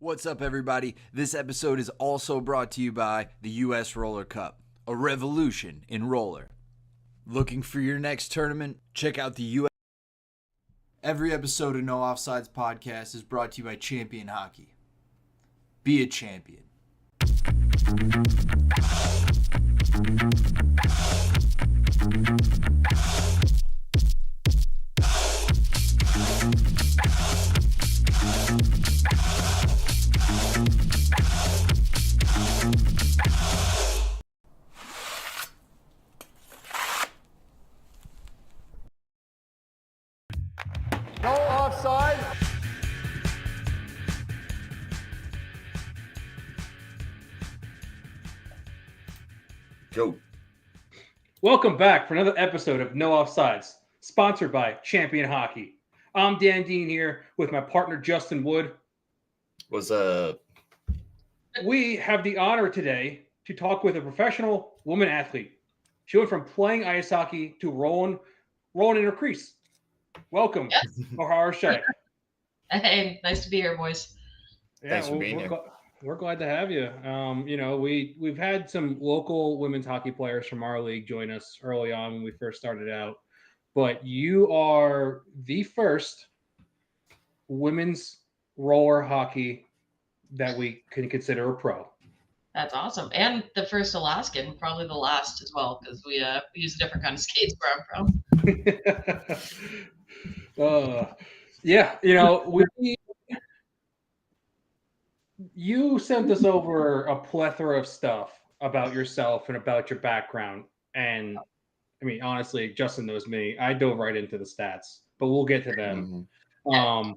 What's up, everybody? This episode is also brought to you by the US Roller Cup, a revolution in roller. Looking for your next tournament? Check out the US. Every episode of No Offsides podcast is brought to you by Champion Hockey. Be a champion. No offside. Go. Welcome back for another episode of No Offsides, sponsored by Champion Hockey. I'm Dan Dean here with my partner Justin Wood. What's up? We have the honor today to talk with a professional woman athlete. She went from playing ice hockey to rolling in her crease. Welcome, O'Hara Shipe. Hey, nice to be here, boys. Thanks for being here. We're glad to have you. We've had some local women's hockey players from our league join us early on when we first started out, but you are the first women's roller hockey that we can consider a pro. That's awesome. And the first Alaskan, probably the last as well, because we use a different kind of skates where I'm from. You sent us over a plethora of stuff about yourself and about your background. And I mean, honestly, Justin knows me. I dove right into the stats, but we'll get to them. Mm-hmm.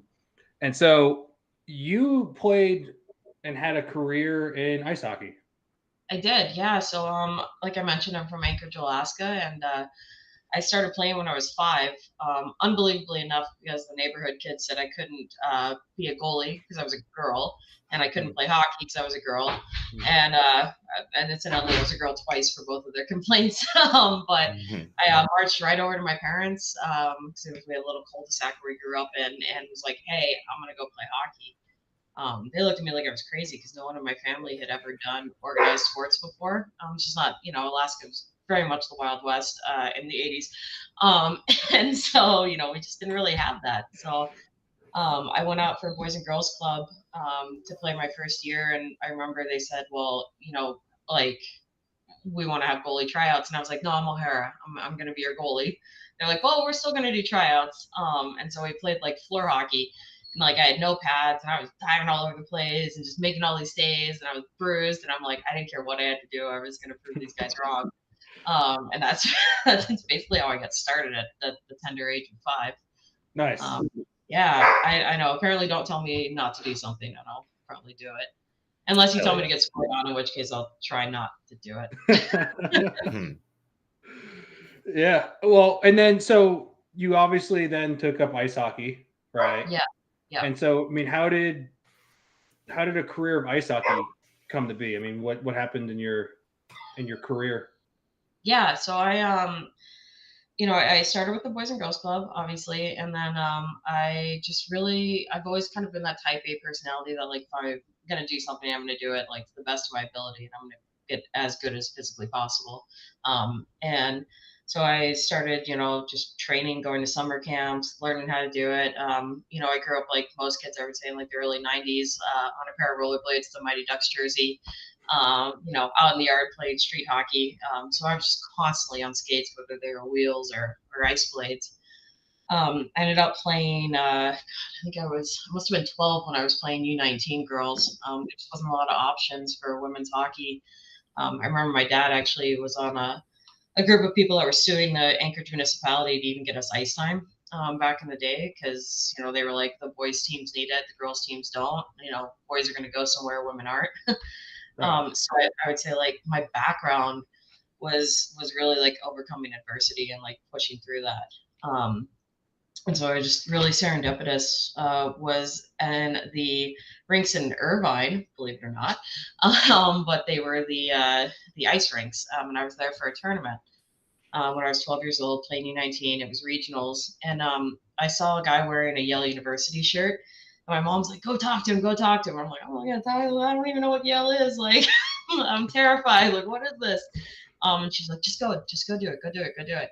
And so you played and had a career in ice hockey. I did, yeah. So, like I mentioned, I'm from Anchorage, Alaska, and I started playing when I was 5. Unbelievably enough, because the neighborhood kids said I couldn't be a goalie because I was a girl, and I couldn't play hockey because I was a girl, and incidentally, I was a girl twice for both of their complaints. I marched right over to my parents because we had a little cul-de-sac where we grew up in, and was like, "Hey, I'm gonna go play hockey." They looked at me like I was crazy because no one in my family had ever done organized sports before. It's just not, Alaska was very much the Wild West in the 80s. And so, we just didn't really have that. So I went out for Boys and Girls Club to play my first year. And I remember they said, well, we want to have goalie tryouts. And I was like, no, I'm O'Hara. I'm going to be your goalie. They're like, well, we're still going to do tryouts. And so we played like floor hockey. And like I had no pads and I was diving all over the place and just making all these staves and I was bruised and I'm like, I didn't care what I had to do. I was going to prove these guys wrong. And that's basically how I got started at the tender age of 5. Nice. I know. Apparently don't tell me not to do something and I'll probably do it. Unless you tell me to get scored on, in which case I'll try not to do it. Yeah. Well, and then so you obviously then took up ice hockey, right? Yeah. Yeah. And so, I mean, how did a career of ice hockey come to be? I mean, what happened in your career? Yeah. So I started with the Boys and Girls Club, obviously. And then I've always kind of been that type A personality that like, if I'm going to do something, I'm going to do it like to the best of my ability and I'm going to get as good as physically possible. And so I started, just training, going to summer camps, learning how to do it. I grew up like most kids, I would say in like the early 90s on a pair of rollerblades, the Mighty Ducks jersey, out in the yard playing street hockey. So I was just constantly on skates, whether they were wheels or ice blades. I ended up playing, I think I must have been 12 when I was playing U19 girls. There just wasn't a lot of options for women's hockey. I remember my dad actually was on a group of people that were suing the Anchorage municipality to even get us ice time back in the day because, they were like, the boys teams need it, the girls teams don't. Boys are going to go somewhere women aren't. So I would say like my background was really like overcoming adversity and like pushing through that. And so I was just really serendipitous, was in the rinks in Irvine, believe it or not. But they were the ice rinks. And I was there for a tournament when I was 12 years old, playing U19. It was regionals. And I saw a guy wearing a Yale University shirt. And my mom's like, go talk to him, go talk to him. I'm like, oh my God, I don't even know what yell is. Like, I'm terrified. Like, what is this? And she's like, just go do it, go do it.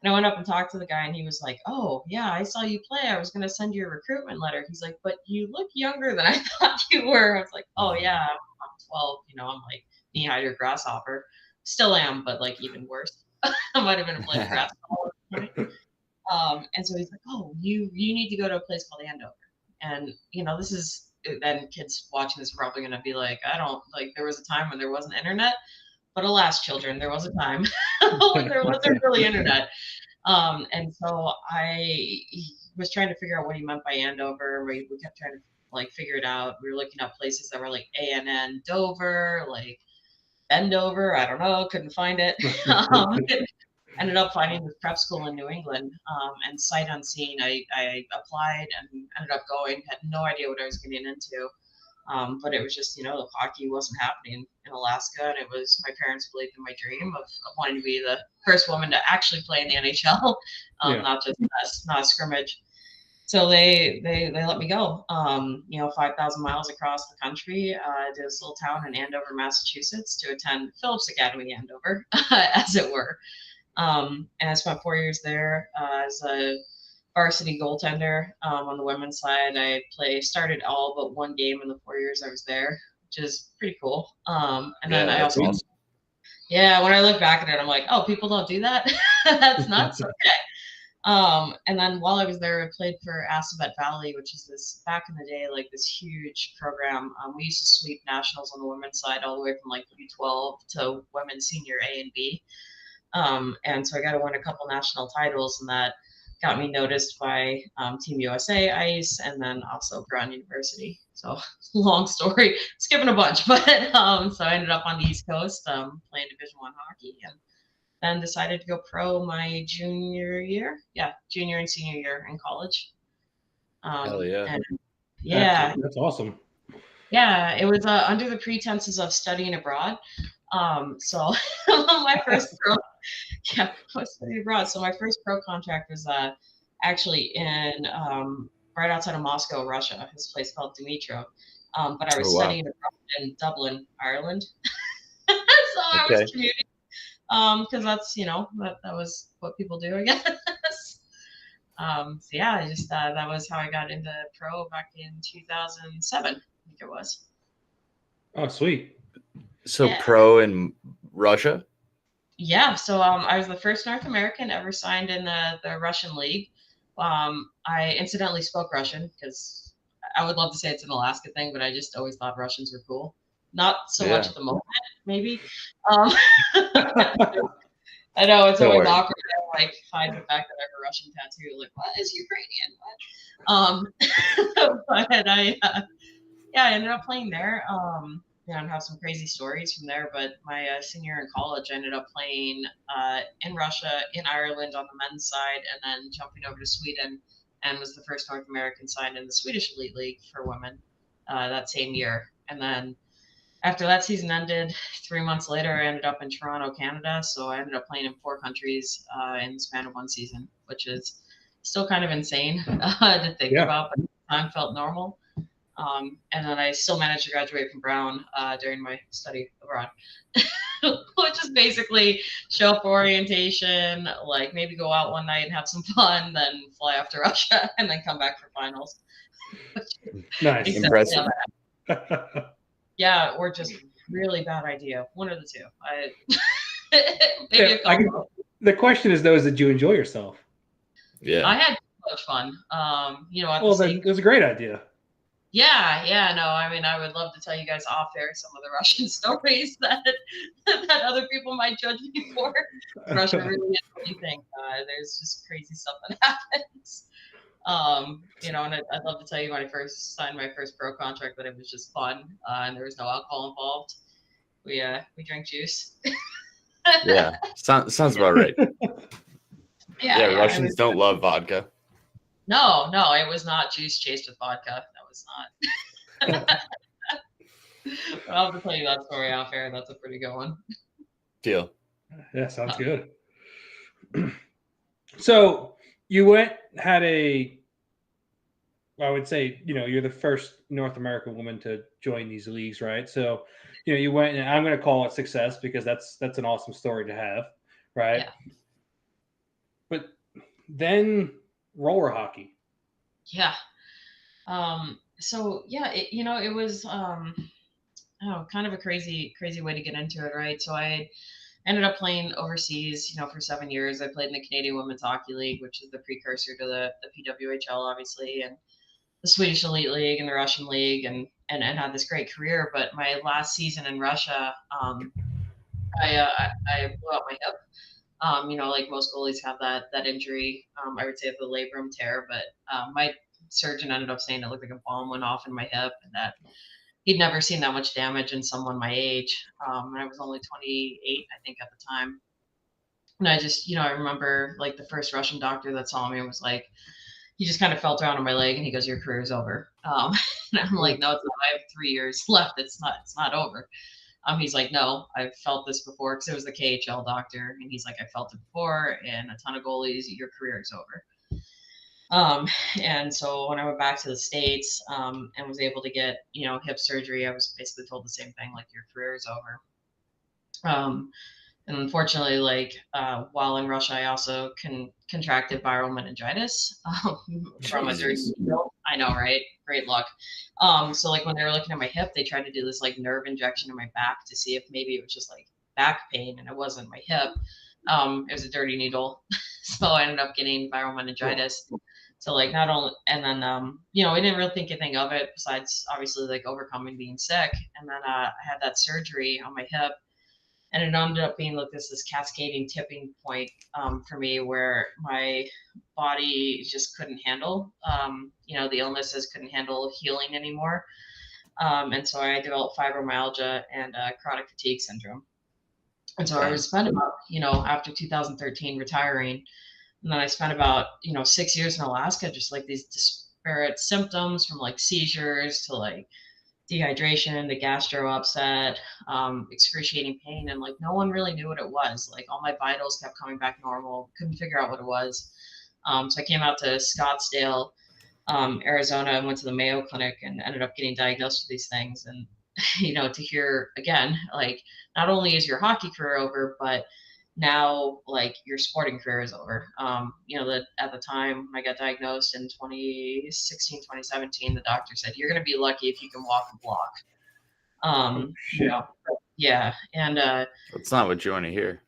And I went up and talked to the guy, and he was like, oh, yeah, I saw you play. I was going to send you a recruitment letter. He's like, but you look younger than I thought you were. I was like, oh, yeah, I'm 12. I'm like knee-high to a grasshopper. Still am, but like even worse. I might have been a blade grasshopper. And so he's like, oh, you need to go to a place called Andover. And, this is, then kids watching this are probably going to be like, I don't, like, there was a time when there wasn't internet. But alas, children, there was a time when there wasn't really internet. And so I was trying to figure out what he meant by Andover. We kept trying to like figure it out. We were looking up places that were like ANN Dover, like Bendover. I don't know, couldn't find it. Ended up finding this prep school in New England, and sight unseen, I applied and ended up going. Had no idea what I was getting into. But it was just, the hockey wasn't happening in Alaska, and it was my parents believed in my dream of wanting to be the first woman to actually play in the NHL, not just not a scrimmage. So they let me go. 5,000 miles across the country to this little town in Andover, Massachusetts, to attend Phillips Academy Andover, as it were. And I spent 4 years there as a varsity goaltender on the women's side. I started all but one game in the 4 years I was there, which is pretty cool. And then I also, awesome. when I look back at it, I'm like, oh, people don't do that. That's nuts. Okay. And then while I was there, I played for Assabet Valley, which is this back in the day, like this huge program. We used to sweep nationals on the women's side all the way from like U12 to women's senior A and B. And so I got to win a couple national titles, and that got me noticed by Team USA Ice, and then also Brown University. So long story, skipping a bunch, but so I ended up on the East Coast playing Division I hockey, and then decided to go pro my junior and senior year in college. Hell yeah. And, that's awesome. Yeah, it was under the pretenses of studying abroad. So my first pro, I was studying abroad. So my first pro contract was actually in right outside of Moscow, Russia. This place called Dmytro. But I was studying abroad in Dublin, Ireland. So I was commuting because that's that was what people do, I guess. I just that was how I got into pro back in 2007. I think it was. Oh, sweet. So pro in Russia? Yeah. So I was the first North American ever signed in the Russian league. I incidentally spoke Russian because I would love to say it's an Alaska thing, but I just always thought Russians were cool. Not so much at the moment, maybe. I know it's always awkward to like hide the fact that I have a Russian tattoo. Like, what is Ukrainian? What? But I ended up playing there. And have some crazy stories from there. But my senior year in college, I ended up playing in Russia, in Ireland on the men's side, and then jumping over to Sweden, and was the first North American signed in the Swedish Elite League for women that same year. And then after that season ended, 3 months later, I ended up in Toronto, Canada. So I ended up playing in 4 countries in the span of one season, which is still kind of insane to think about, but at the time felt normal. And then I still managed to graduate from Brown during my study abroad, which is basically show up for orientation, like maybe go out one night and have some fun, then fly off to Russia, and then come back for finals. Nice. Impressive. Yeah, or just really bad idea. One of the two. The question is, though, is did you enjoy yourself? Yeah. I had so much fun. It was a great idea. Yeah, no, I mean, I would love to tell you guys off air some of the Russian stories that other people might judge me for. Russia really is anything. There's just crazy stuff that happens. And I'd love to tell you when I first signed my first pro contract that it was just fun, and there was no alcohol involved. We drank juice. Yeah, sounds about right. Yeah, Russians don't love vodka. No, it was not juice chased with vodka. That was not. I'll have to tell you that story off air. That's a pretty good one. Deal. Yeah, sounds good. So you had a I would say, you're the first North American woman to join these leagues, right? So, you went, and I'm going to call it success because that's an awesome story to have, right? Yeah. But then roller hockey. Yeah. So yeah, it was kind of a crazy way to get into it, right? So I ended up playing overseas, for 7 years. I played in the Canadian Women's Hockey League, which is the precursor to the PWHL, obviously, and the Swedish Elite League and the Russian League, and had this great career. But my last season in Russia, I blew out my hip. Like most goalies have that injury. I would say the labrum tear, but my surgeon ended up saying it looked like a bomb went off in my hip, and that he'd never seen that much damage in someone my age. And I was only 28, I think, at the time. And I just, I remember like the first Russian doctor that saw me was like, he just kind of felt around on my leg and he goes, "Your career's over." And I'm like, "No, it's not. I have 3 years left. It's not over." He's like, "No, I've felt this before," because it was the KHL doctor, and he's like, "I felt it before, and a ton of goalies, your career is over." And so when I went back to the States, and was able to get, hip surgery, I was basically told the same thing, like, your career is over. And unfortunately, like, while in Russia, I also contracted viral meningitis from a dirty needle. I know, right? Great luck. So like when they were looking at my hip, they tried to do this like nerve injection in my back to see if maybe it was just like back pain, and it wasn't my hip. It was a dirty needle. So I ended up getting viral meningitis. So like not only, and then, I didn't really think anything of it besides obviously like overcoming being sick. And then I had that surgery on my hip, and it ended up being like this cascading tipping point for me where my body just couldn't handle, the illnesses, couldn't handle healing anymore. And so I developed fibromyalgia and chronic fatigue syndrome. And so I was spent about, after 2013 retiring, and then I spent about, 6 years in Alaska, just like these disparate symptoms from like seizures to like dehydration, the gastro upset, excruciating pain, and like no one really knew what it was. Like all my vitals kept coming back normal, couldn't figure out what it was. So I came out to Scottsdale, Arizona, and went to the Mayo Clinic and ended up getting diagnosed with these things. And to hear again, like not only is your hockey career over, but now like your sporting career is over. That at the time I got diagnosed in 2016, 2017, the doctor said, "You're going to be lucky if you can walk a block." Yeah. And That's not what you want to hear.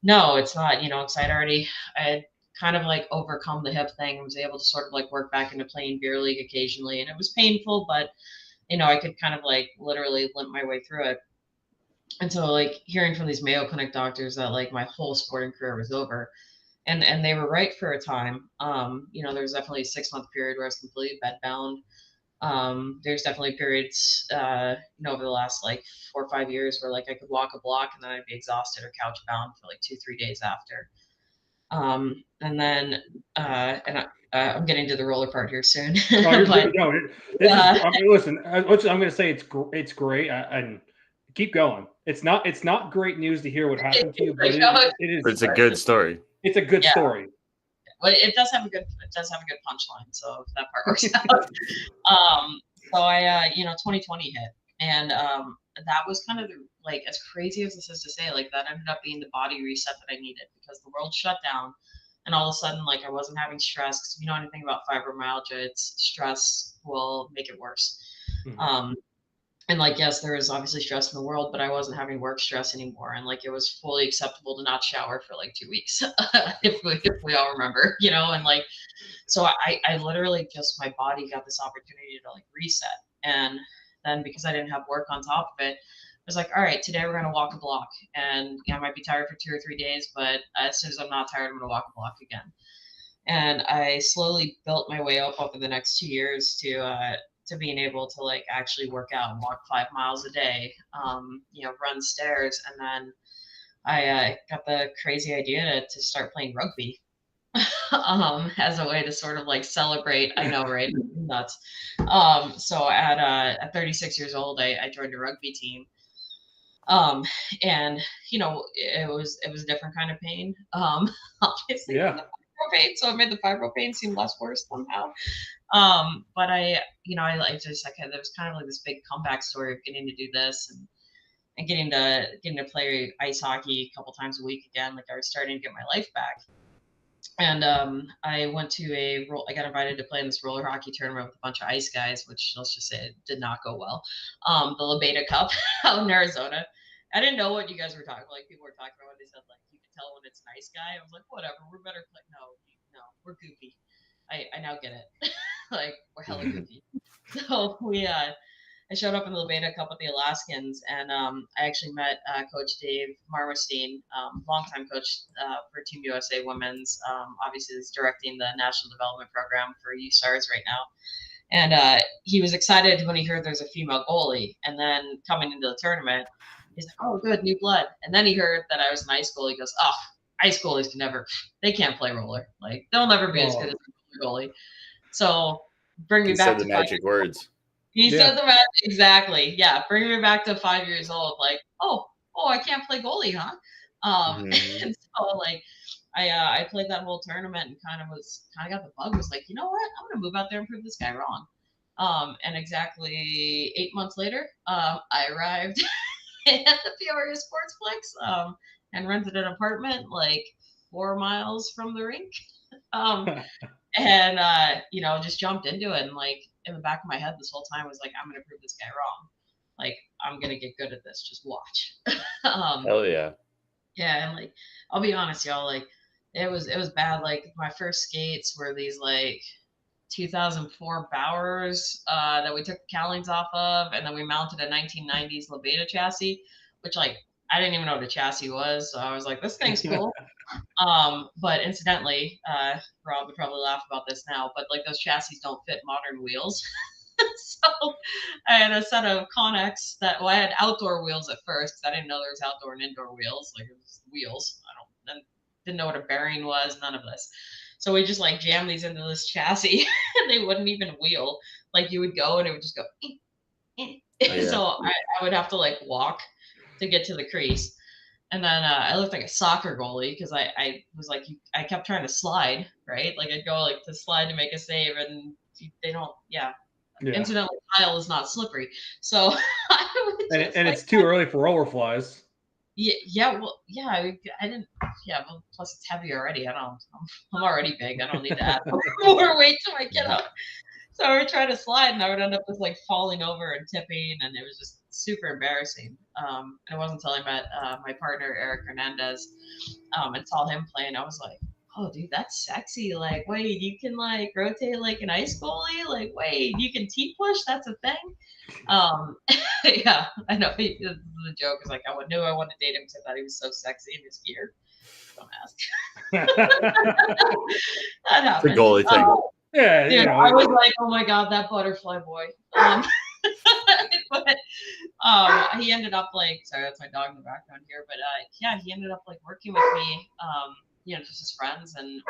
no, it's not, because I had kind of like overcome the hip thing and was able to sort of like work back into playing beer league occasionally. And it was painful, but I could kind of like literally limp my way through it. And so like hearing from these Mayo Clinic doctors that like my whole sporting career was over, and they were right for a time. There was definitely a 6-month period where I was completely bedbound. There's definitely periods, over the last like 4 or 5 years where like I could walk a block and then I'd be exhausted or couch bound for like 2-3 days after. And then, I'm getting to the roller part here soon. Listen, I'm going to say it's great. And keep going. It's not great news to hear what happened to you, but it is. It's a good story. It's a good story. Well, it does have a good punchline. So if that part works out. So I, 2020 hit, and that was kind of like, as crazy as this is to say, like that ended up being the body reset that I needed, because the world shut down, and all of a sudden, like I wasn't having stress. Because if you know anything about fibromyalgia, it's stress will make it worse. Mm-hmm. And like, yes, there is obviously stress in the world, but I wasn't having work stress anymore. And like, it was fully acceptable to not shower for like 2 weeks, if we all remember, and like, so I literally just, my body got this opportunity to like reset. And then because I didn't have work on top of it, I was like, all right, today we're going to walk a block, and I might be tired for 2 or 3 days, but as soon as I'm not tired, I'm going to walk a block again. And I slowly built my way up over the next 2 years to being able to like actually work out and walk 5 miles a day, run stairs. And then I got the crazy idea to start playing rugby as a way to sort of like celebrate. I know, right? Nuts. So at 36 years old, I joined a rugby team. And it was a different kind of pain. Obviously, yeah. pain, so it made the fibro pain seem less worse somehow. But I there was kind of like this big comeback story of getting to do this and getting to play ice hockey a couple times a week again. Like I was starting to get my life back. And I got invited to play in this roller hockey tournament with a bunch of ice guys, which let's just say it did not go well. The La Beta Cup out in Arizona. I didn't know what you guys were talking about. Like people were talking about when they said like you can tell when it's a nice guy. I was like, whatever, we're better play. No, we're goofy. I now get it. Like we're hella goofy. So I showed up in the La Beta Cup with the Alaskans, and I actually met Coach Dave Marmerstein, longtime coach for Team USA Women's. Obviously, he's directing the National Development Program for USARS right now. And he was excited when he heard there's a female goalie. And then coming into the tournament, he's like, oh, good, new blood. And then he heard that I was an ice goalie. He goes, oh, ice goalies they can't play roller. Like, they'll never be as good as a goalie. So bring me back to the magic words. He said the magic, exactly. Yeah, bring me back to 5 years old. Like, oh, I can't play goalie, huh? And so like, I played that whole tournament and kind of got the bug. Was like, you know what? I'm gonna move out there and prove this guy wrong. And exactly 8 months later, I arrived at the Peoria Sportsplex and rented an apartment like 4 miles from the rink. And just jumped into it, and like in the back of my head this whole time was like, I'm gonna prove this guy wrong. Like I'm gonna get good at this. Just watch. Hell yeah. Yeah, and like I'll be honest, y'all. Like it was bad. Like my first skates were these like 2004 Bowers that we took the cowlings off of, and then we mounted a 1990s La Beta chassis, which like I didn't even know what a chassis was, so I was like, this thing's cool. But incidentally, Rob would probably laugh about this now, but like those chassis don't fit modern wheels. So I had a set of Connex I had outdoor wheels at first because I didn't know there was outdoor and indoor wheels. Like it was wheels. I didn't know what a bearing was, none of this. So we just like jammed these into this chassis and they wouldn't even wheel. Like you would go and it would just go. Oh, yeah. So I would have to like walk to get to the crease. And then I looked like a soccer goalie because I was like, I kept trying to slide, right? Like I'd go like to slide to make a save and they don't, Incidentally, tile is not slippery. So it's too early for roller flies. Yeah, I didn't, well, plus it's heavy already. I'm already big. I don't need to add more weight to my get up. So I would try to slide and I would end up just like falling over and tipping, and it was just super embarrassing. And it wasn't until I met my partner, Eric Hernandez, and saw him playing, I was like, oh, dude, that's sexy. Like, wait, you can like rotate like an ice goalie? Like, wait, you can T-push? That's a thing? Yeah, I know. The joke is like, I knew I wanted to date him because I thought he was so sexy in his gear. Don't ask. That happened. The goalie thing. Yeah, dude, I was like, oh my god, that butterfly boy. But he ended up like, sorry, that's my dog in the background here, but he ended up like working with me, just as friends, and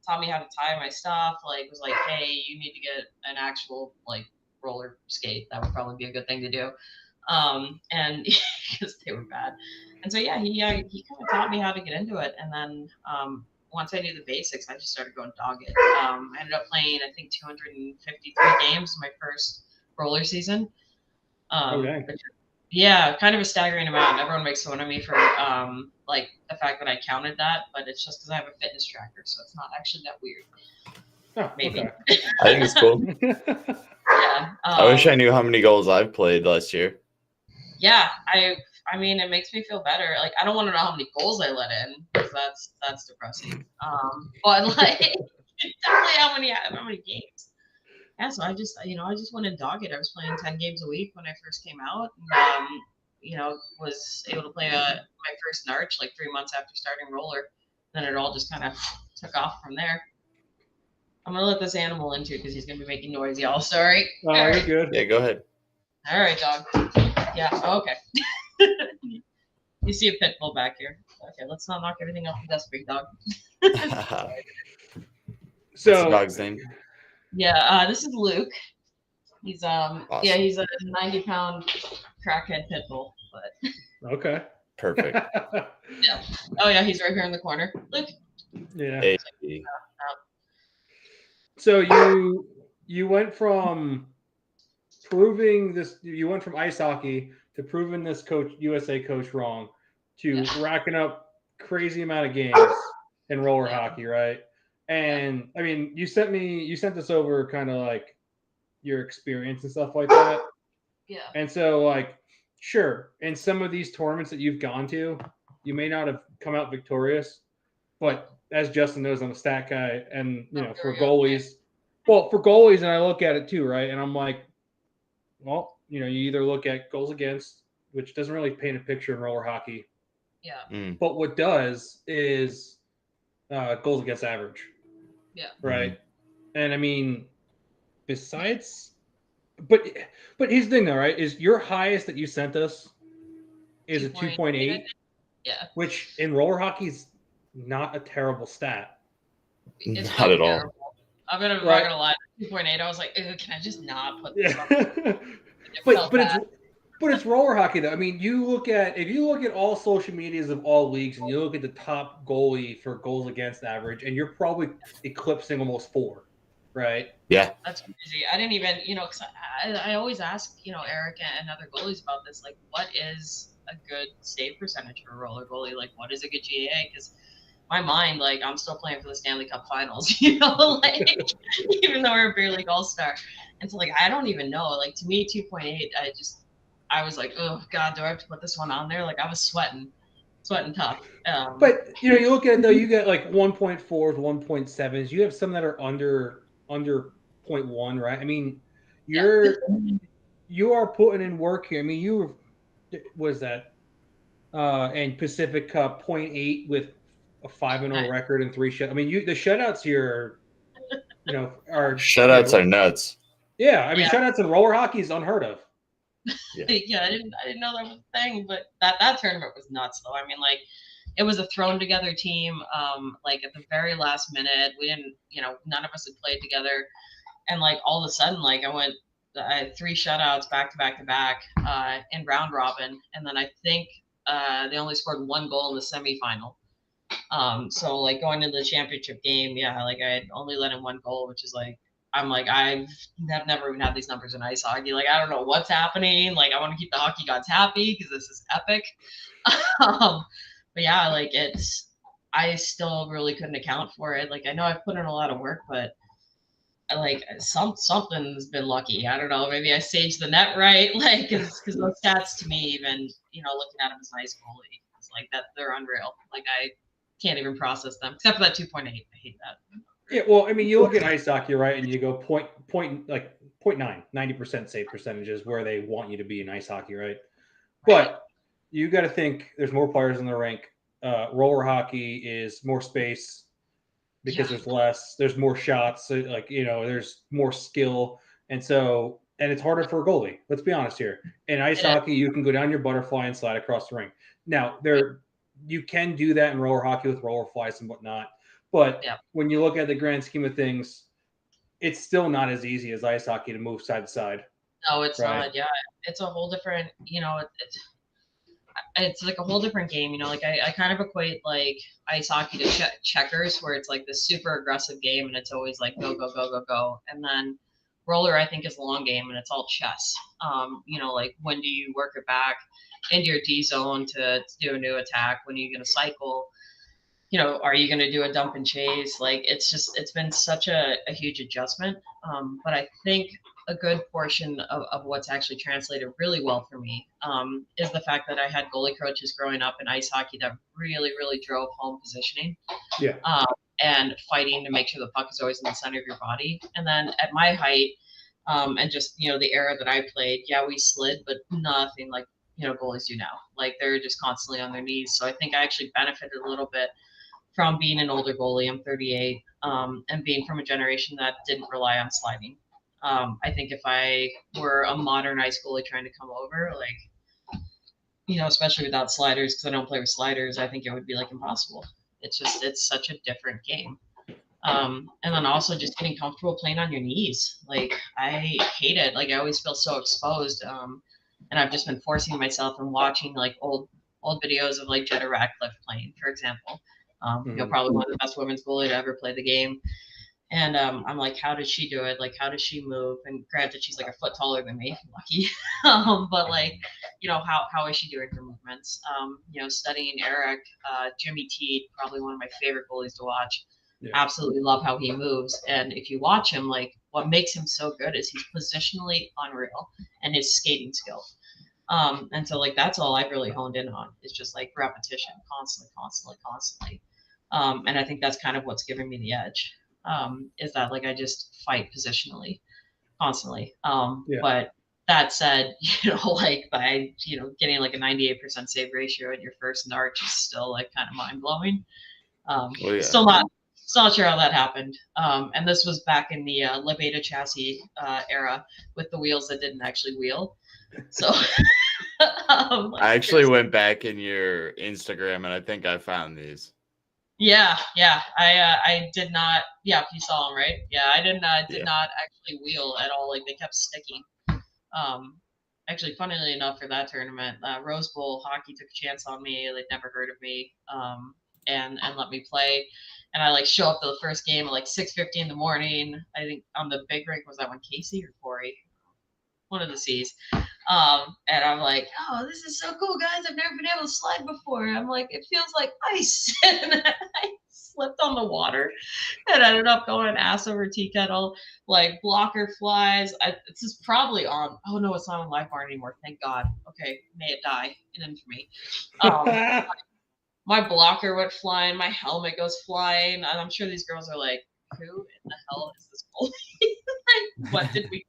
taught me how to tie my stuff. Like was like, hey, you need to get an actual like roller skate. That would probably be a good thing to do, and because they were bad. And so yeah, he kind of taught me how to get into it, and then once I knew the basics, I just started going dog it. I ended up playing, I think, 253 games my first roller season. Okay. Yeah, kind of a staggering amount. Everyone makes fun of me for like the fact that I counted that, but it's just because I have a fitness tracker, so it's not actually that weird. Oh, maybe. Okay. I think it's cool. Yeah. I wish I knew how many goals I've played last year. Yeah, I mean, it makes me feel better. Like, I don't want to know how many goals I let in, because that's depressing. But like, definitely how many games. Yeah, so I just went and dog it. I was playing 10 games a week when I first came out, and was able to play my first Narch like 3 months after starting roller. Then it all just kind of took off from there. I'm gonna let this animal in too because he's gonna be making noise, y'all. Sorry. Oh, All you're right. good. Yeah, go ahead. All right, dog. Yeah. Oh, okay. You see a pit bull back here. Okay, let's not knock everything off the desk, big dog. What's the dog's name? Yeah, this is Luke. He's Awesome. he's a 90-pound crackhead pit bull. But Okay. Perfect. yeah. Oh yeah, he's right here in the corner. Luke. Yeah. Hey. So you went from proving this. You went from ice hockey to proving this USA coach wrong, to racking up crazy amount of games in roller hockey, right? And I mean, you sent this over kind of like your experience and stuff like that. Yeah. And so, like, sure, in some of these tournaments that you've gone to, you may not have come out victorious, but as Justin knows, I'm a stat guy, and for goalies, and I look at it too, right? And I'm like, well, you either look at goals against, which doesn't really paint a picture in roller hockey. Yeah. But what does is goals against average. Yeah. Right. And I mean, besides, but here's the thing though, right? Is your highest that you sent us is a 2.8. Yeah. Which in roller hockey is not a terrible stat. It's not at terrible. all. I'm not gonna lie. 2.8. I was like, can I just not put this up? But it's roller hockey though. I mean, if you look at all social medias of all leagues and you look at the top goalie for goals against average, and you're probably eclipsing almost 4, right? Yeah. That's crazy. I didn't even, because I always ask, Eric and other goalies about this, like, what is a good save percentage for a roller goalie? Like, what is a good GAA? Because my mind, like, I'm still playing for the Stanley Cup Finals, like, even though we're a beer league all-star. And so, like, I don't even know. Like, to me, 2.8, I was like, oh, God, do I have to put this one on there? Like, I was sweating tough. But, you look at it, though, you get, like, 1.4s, 1.7s. You have some that are under 0.1, right? I mean, you are putting in work here. I mean, was that and Pacific Cup 0.8 with a 5-0 record and 3 shut. I mean, the shutouts here, are shutouts are nuts. Yeah, I mean, shutouts in roller hockey is unheard of. Yeah, I didn't know that was a thing, but that tournament was nuts though. I mean, like, it was a thrown together team. Like at the very last minute, we didn't, none of us had played together, and like all of a sudden, like I had 3 shutouts back to back in round robin, and then I think they only scored 1 goal in the semifinal. So like going into the championship game, like I had only let in 1 goal, which is like, I'm like, I've never even had these numbers in ice hockey. Like, I don't know what's happening. Like, I want to keep the hockey gods happy because this is epic. But yeah, like I still really couldn't account for it. Like, I know I've put in a lot of work, but like something's been lucky. I don't know. Maybe I saged the net right. Like, because those stats to me, even, looking at them as an ice goalie, it's like that they're unreal. Like, I can't even process them except for that 2.8. I hate that. Yeah, well, I mean, you look at ice hockey, right, and you go 0.9, 90% save percentages where they want you to be in ice hockey, right? But you got to think there's more players in the rink. Roller hockey is more space because there's more shots. So, like, there's more skill. And it's harder for a goalie. Let's be honest here. In ice hockey, you can go down your butterfly and slide across the rink. Now, you can do that in roller hockey with roller flies and whatnot. But when you look at the grand scheme of things, it's still not as easy as ice hockey to move side to side. No, it's not. Yeah, it's a whole different, it's like a whole different game. Like I kind of equate like ice hockey to checkers, where it's like this super aggressive game and it's always like go, go, go, go, go. And then roller, I think, is a long game and it's all chess. Like when do you work it back into your D zone to do a new attack? When are you going to cycle? Are you going to do a dump and chase? Like, it's been such a huge adjustment. But I think a good portion of what's actually translated really well for me is the fact that I had goalie coaches growing up in ice hockey that really, really drove home positioning. Yeah. And fighting to make sure the puck is always in the center of your body. And then at my height, and just, the era that I played, we slid, but nothing like, goalies do now. Like, they're just constantly on their knees. So I think I actually benefited a little bit from being an older goalie. I'm 38, and being from a generation that didn't rely on sliding. I think if I were a modern ice goalie trying to come over, like, especially without sliders, because I don't play with sliders, I think it would be like impossible. It's such a different game. And then also just getting comfortable playing on your knees. Like, I hate it. Like, I always feel so exposed. And I've just been forcing myself and watching like old videos of like Jetta Ratcliffe playing, for example. Probably one of the best women's goalie to ever play the game. And I'm like, how did she do it? Like, how does she move? And granted, she's like a foot taller than me, lucky. But like, how is she doing her movements? Studying Eric, Jimmy T, probably one of my favorite goalies to watch. Yeah. Absolutely love how he moves. And if you watch him, like, what makes him so good is he's positionally unreal and his skating skill. And so like that's all I've really honed in on is just like repetition, constantly. And I think that's kind of what's giving me the edge. Is that like I just fight positionally constantly. But that said, like by getting like a 98% save ratio at your first narch is still like kind of mind blowing. Still not sure how that happened. And this was back in the Lebeda chassis era with the wheels that didn't actually wheel. So I actually went back in your Instagram and I think I found these. Yeah. I did not. Yeah, you saw them, right? Yeah, I did not actually wheel at all. Like they kept sticking. Actually, funnily enough, for that tournament, Rose Bowl hockey took a chance on me. They'd never heard of me, and let me play. And I like show up to the first game at like 6:50 in the morning. I think on the big rink, was that one Casey or Corey? One of the C's. And I'm like, oh, this is so cool, guys. I've never been able to slide before. I'm like, it feels like ice. And I slipped on the water and ended up going ass over tea kettle, like blocker flies. This is probably on. Oh, no, it's not on Live Bar anymore. Thank God. Okay, may it die in infamy. My blocker went flying. My helmet goes flying. And I'm sure these girls are like, who in the hell is this goalie? Like, what did we do?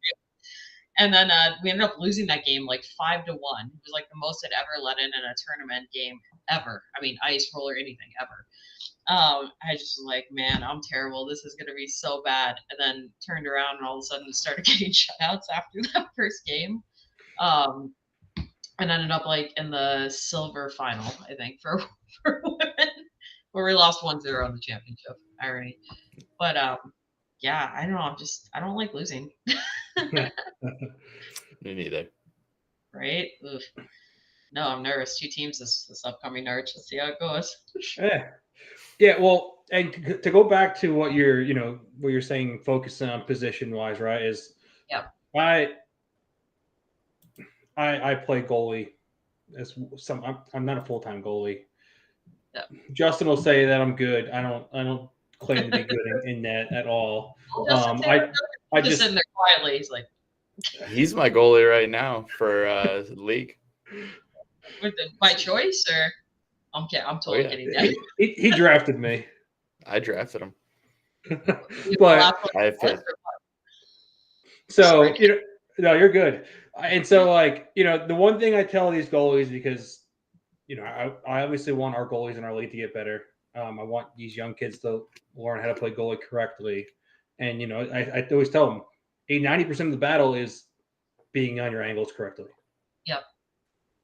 And then we ended up losing that game like 5-1. It was like the most I'd ever let in a tournament game ever. I mean, ice, roller, anything ever. I just was like, man, I'm terrible. This is going to be so bad. And then turned around and all of a sudden started getting shutouts after that first game. And ended up like in the silver final, I think, for women, where we lost 1-0 in the championship. Irony. But yeah, I don't know. I don't like losing. Me neither. Right? Oof. No, I'm nervous. 2 teams this upcoming March. Let's see how it goes. Yeah. Well, and to go back to what you're saying, focusing on position wise, right? Is I play goalie. I'm not a full-time goalie. Yeah. Justin will say that I'm good. I don't claim to be good in net at all. I just sitting there quietly. He's like, he's my goalie right now for league. By choice or I'm totally kidding. Yeah. He drafted me. I drafted him. But I fit. So no, you're good. And so like the one thing I tell these goalies, because I obviously want our goalies in our league to get better. I want these young kids to learn how to play goalie correctly. And, I always tell them 90% of the battle is being on your angles correctly. Yep.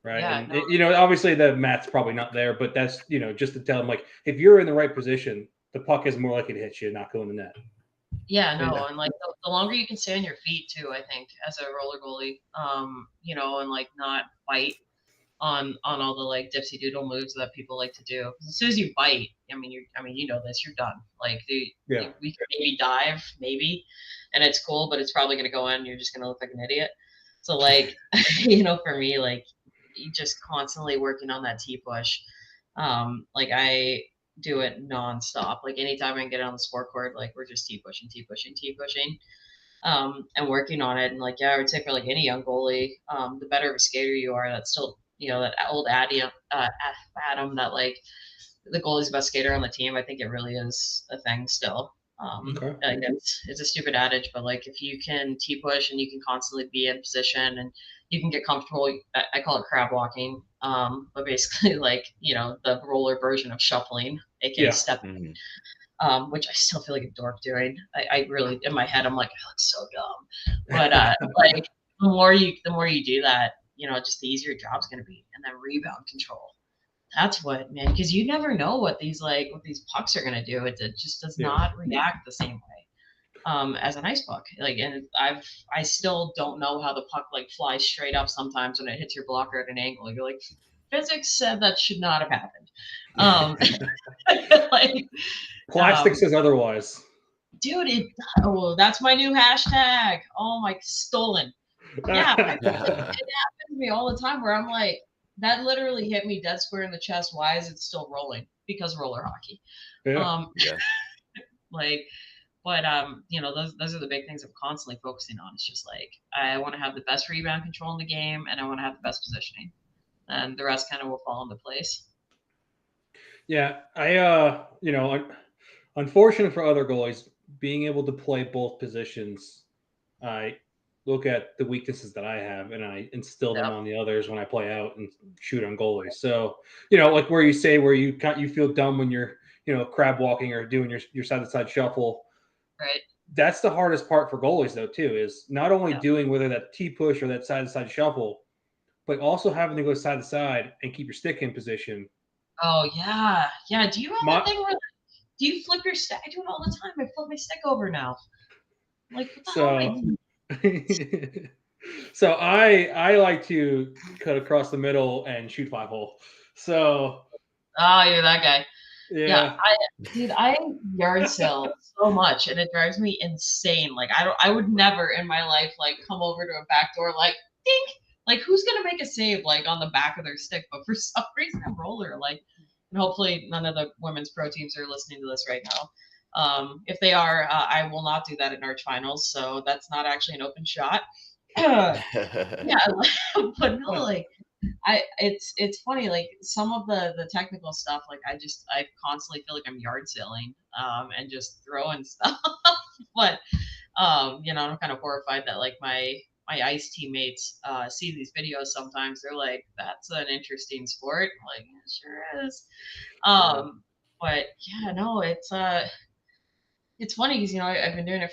Right. Yeah, and, obviously the math's probably not there, but that's, just to tell them, like, if you're in the right position, the puck is more likely to hit you, not go in the net. Yeah, no. And like the longer you can stay on your feet too, I think, as a roller goalie, and like not bite on all the like dipsy doodle moves that people like to do. As soon as you bite, you know this, you're done. Like we could maybe dive, maybe, and it's cool, but it's probably gonna go in. You're just gonna look like an idiot. So like, for me, like, you just constantly working on that T push. Like I do it nonstop. Like anytime I can get on the sport court, like we're just T pushing. And working on it. And like, I would say for like any young goalie, the better of a skater you are, that's still, that old Adam that like the goalie's best skater on the team. I think it really is a thing still. Okay. Like it's a stupid adage, but like if you can T push and you can constantly be in position and you can get comfortable, I call it crab walking. But basically like, the roller version of shuffling, aka stepping. Which I still feel like a dork doing. I really, in my head, I'm like, I look so dumb. But like the more you do that, just the easier your job's gonna be. And then rebound control. That's what, man, because you never know what these pucks are gonna do. It just does not react the same way as an ice puck. Like, and I still don't know how the puck like flies straight up sometimes when it hits your blocker at an angle. You're like, physics said that should not have happened. Like plastic says otherwise. dude, that's my new hashtag. Oh my, stolen. Yeah, it happens to me all the time where I'm like, that literally hit me dead square in the chest. Why is it still rolling? Because roller hockey. Yeah. Like, but you know, those are the big things I'm constantly focusing on. It's just like I want to have the best rebound control in the game, and I want to have the best positioning, and the rest kind of will fall into place. Yeah, you know, unfortunate for other goalies, being able to play both positions, I look at the weaknesses that I have and I instill them on the others when I play out and shoot on goalies. So, you know, like where you feel dumb when you're, you know, crab walking or doing your side to side shuffle. Right. That's the hardest part for goalies though, too, is not only doing whether that T push or that side to side shuffle, but also having to go side to side and keep your stick in position. Oh yeah. Yeah. Do you have that thing where do you flip your stick? I do it all the time. I flip my stick over now. Like, what the hell am I So I like to cut across the middle and shoot 5-hole. So you're that guy. Yeah. I yard sale so much and it drives me insane. Like I would never in my life like come over to a back door like dink. Like who's gonna make a save like on the back of their stick? But for some reason I'm roller. Like, and hopefully none of the women's pro teams are listening to this right now. If they are, I will not do that at Arch Finals, so that's not actually an open shot. Yeah, but no, like it's funny, like some of the technical stuff, like I constantly feel like I'm yard selling, and just throwing stuff. But you know, I'm kind of horrified that like my ice teammates see these videos sometimes. They're like, that's an interesting sport. I'm like, it sure is. But yeah, no, it's funny because, you know, I've been doing it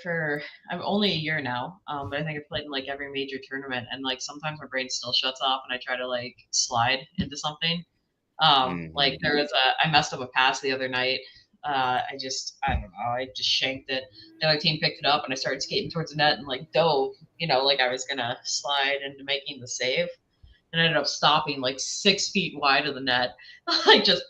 I'm only a year now, but I think I've played in like every major tournament, and like sometimes my brain still shuts off and I try to like slide into something. Like I messed up a pass the other night. I don't know, I just shanked it. The other team picked it up and I started skating towards the net and like dove, you know, like I was gonna slide into making the save, and I ended up stopping like 6 feet wide of the net, like just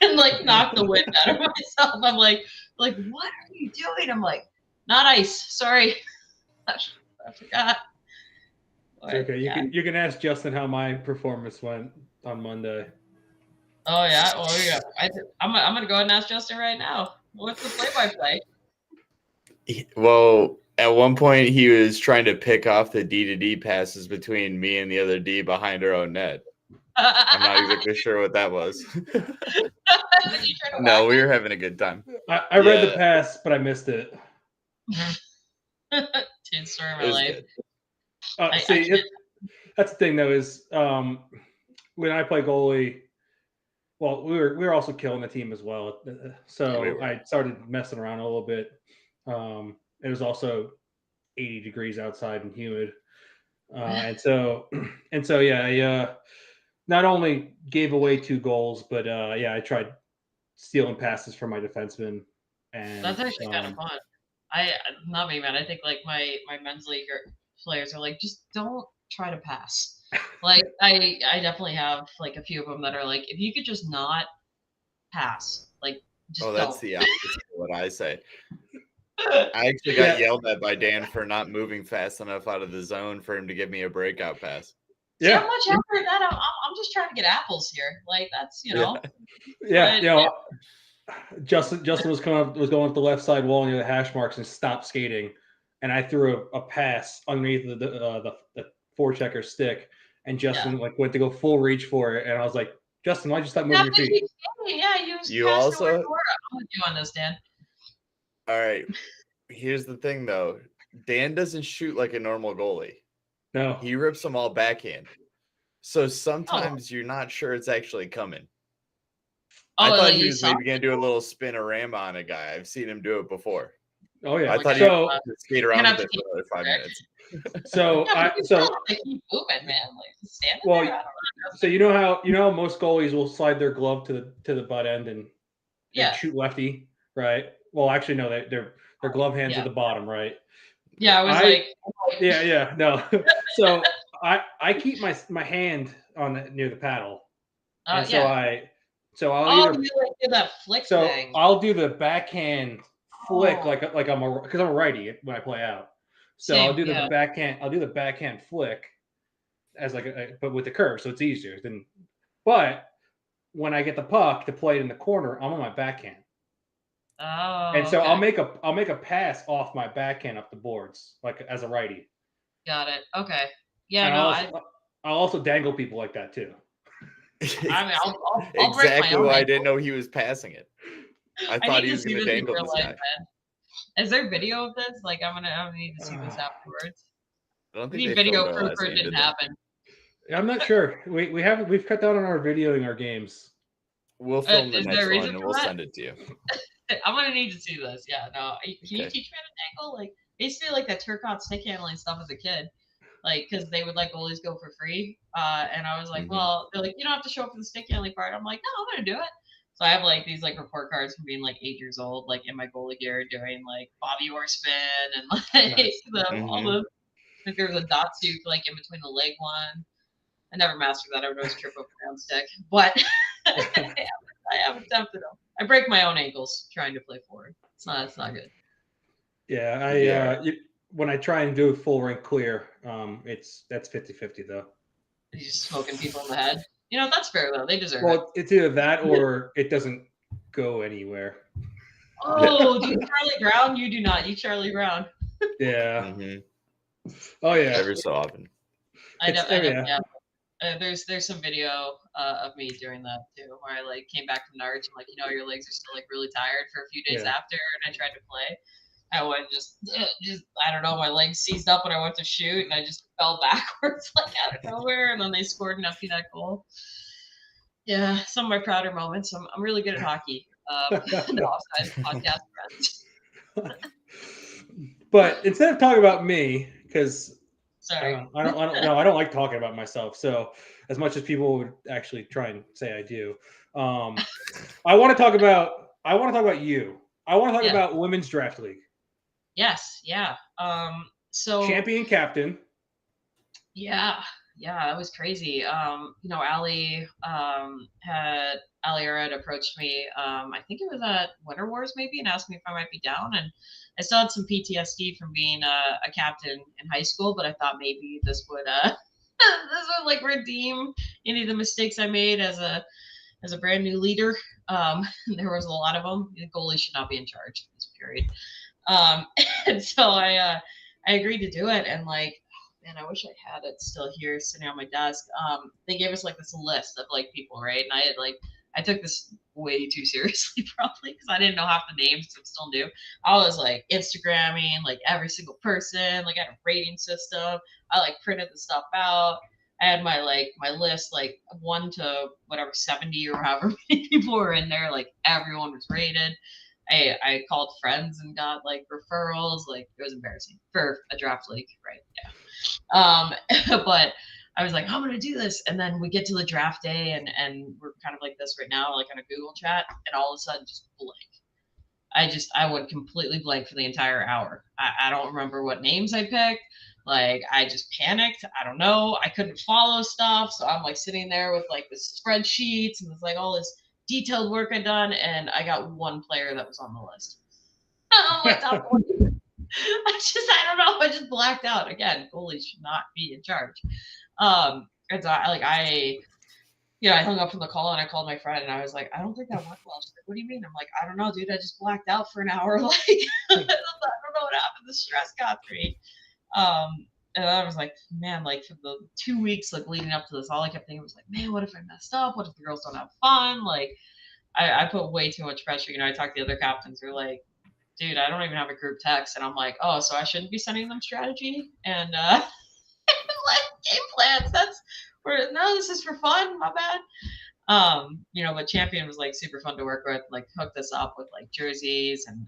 and like knocked the wind out of myself. I'm like, what are you doing? I'm like, not ice. Sorry, I forgot. But, it's okay. You can ask Justin how my performance went on Monday. Oh yeah. Well, yeah. I'm gonna go ahead and ask Justin right now. What's the play-by-play? Well, at one point he was trying to pick off the D-to-D passes between me and the other D behind our own net. I'm not exactly sure what that was. No, we were having a good time. I read the pass, but I missed it. Dude, story of my life. That's the thing though, is when I play goalie, well, we were also killing the team as well. So I started messing around a little bit. It was also 80 degrees outside and humid. And so yeah, I not only gave away 2 goals, but I tried stealing passes from my defenseman. And that's actually kind of fun. Not me, man. I think like my men's league players are like, just don't try to pass. Like I definitely have like a few of them that are like, if you could just not pass, like just that's the opposite of what I say. I actually got yelled at by Dan for not moving fast enough out of the zone for him to give me a breakout pass. See how much effort that I'm just trying to get apples here. Like that's, you know. Yeah, you know, Justin was going up the left side wall near the hash marks and stopped skating, and I threw a pass underneath the forechecker stick, and Justin like went to go full reach for it, and I was like, Justin, why'd you stop moving your feet? Yeah, you also. I'm with you on this, Dan. All right. Here's the thing, though. Dan doesn't shoot like a normal goalie. No. He rips them all backhand. So sometimes you're not sure it's actually coming. I thought he was maybe going to do a little spin-a-rama on a guy. I've seen him do it before. Oh, yeah. I thought he would skate around with it for another 5 minutes. So keep moving, man. Like stand there. I don't know. So you know how most goalies will slide their glove to the butt end and shoot lefty, right? Well, actually, no, their glove hands at the bottom, right? Yeah, I was like, no. So I keep my hand on near the paddle, and so I'll either you like do that flick so thing. I'll do the backhand flick like I'm because I'm a righty when I play out. So Same, I'll do the yeah. backhand. I'll do the backhand flick as but with the curve, so it's easier. But when I get the puck to play it in the corner, I'm on my backhand. Oh, And so okay. I'll make a pass off my backhand up the boards, like as a righty. Got it. Okay. Yeah, And no, I'll also dangle people like that too. I mean, I'll break my Exactly own why I ankle. didn't know he was passing it. I thought he was going to dangle this guy. Is there video of this? Like, I'm gonna need to see this afterwards. I don't We think need they video filmed our proof last or it game, didn't did they? happen. I'm not sure. We've cut down on our videoing our games. We'll film the Is there next a one reason and for we'll that? send it to you. I'm gonna need to see this. Yeah, no. Can you Okay. teach me how to dangle? Like, I used to do like that Turcotte stick handling stuff as a kid, like because they would like always go for free. And I was like, Mhm. well, they're like, you don't have to show up for the stick handling part. I'm like, no, I'm gonna do it. So I have like these like report cards from being like 8 years old, like in my goalie gear, doing like Bobby Orr spin and like Nice. all the like there was a dot suit like in between the leg one. I never mastered that. I would always trip over my own stick, but I have attempted them. I break my own ankles trying to play forward. It's not good. Yeah, when I try and do full rank clear, that's 50-50 though. You're just smoking people in the head. You know, that's fair though. They deserve it. Well, it's either that or it doesn't go anywhere. Oh, do you Charlie Brown? You do not. You Charlie Brown. Yeah. Mhm. Oh yeah. Every so often. I know. Yeah. Yeah. There's some video of me doing that too, where I like came back from Narch and like your legs are still like really tired for a few days Yeah. after, and I tried to play. I went just I don't know, my legs seized up when I went to shoot, and I just fell backwards like out of nowhere, and then they scored an empty net goal. Yeah, some of my prouder moments. I'm really good at hockey. The Offsides podcast friends. But instead of talking about me, because Sorry. I don't like talking about myself. So as much as people would actually try and say I do, I want to talk about you. I want to talk about Women's Draft League. Yes, yeah. So champion captain. Yeah, it was crazy. Ali had approached me. I think it was at Winter Wars maybe, and asked me if I might be down. And I still had some PTSD from being a captain in high school, but I thought maybe this would this would like redeem any of the mistakes I made as a brand new leader. There was a lot of them. The goalie should not be in charge in this period. And so I agreed to do it, and like, man, I wish I had it still here sitting on my desk. They gave us like this list of like people, right? And I took this way too seriously probably because I didn't know half the names, so I'm still new. I was like Instagramming like every single person, like I had a rating system. I like printed the stuff out. I had my list like 1 to whatever 70 or however many people were in there. Like everyone was rated. I called friends and got like referrals. Like it was embarrassing for a draft league, right? Yeah. But I was like, I'm gonna do this, and then we get to the draft day, and we're kind of like this right now, like on a Google chat, and all of a sudden just blank. I went completely blank for the entire hour. I don't remember what names I picked. Like I just panicked. I don't know. I couldn't follow stuff, so I'm like sitting there with like the spreadsheets and it's like all this detailed work I'd done, and I got one player that was on the list. I don't know. I just blacked out. Again, goalies should not be in charge. And so I hung up from the call and I called my friend and I was like, I don't think that went well. She's like, what do you mean? I'm like, I don't know, dude. I just blacked out for an hour. Like, I don't know what happened. The stress got me. And I was like, man, like for the 2 weeks like leading up to this, all I kept thinking was like, man, what if I messed up? What if the girls don't have fun? Like, I put way too much pressure. I talked to the other captains. They're like, dude, I don't even have a group text. And I'm like, oh, so I shouldn't be sending them strategy and like game plans. No, this is for fun. My bad. But Champion was like super fun to work with. Like hooked us up with like jerseys and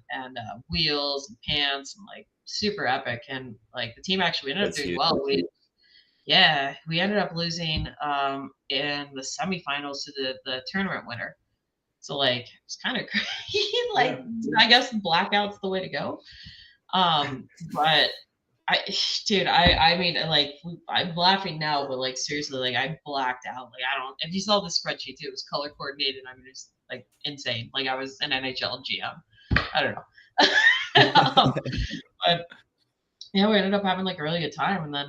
wheels and pants and like super epic. And like the team actually ended up doing well. We ended up losing in the semifinals to the tournament winner. So like it's kind of crazy. Like I guess blackout's the way to go. But I mean, like I'm laughing now, but like seriously, like I blacked out. Like I don't. If you saw the spreadsheet too, it was color coordinated. I mean, it's like insane. Like I was an NHL GM. I don't know. But yeah, we ended up having like a really good time, and then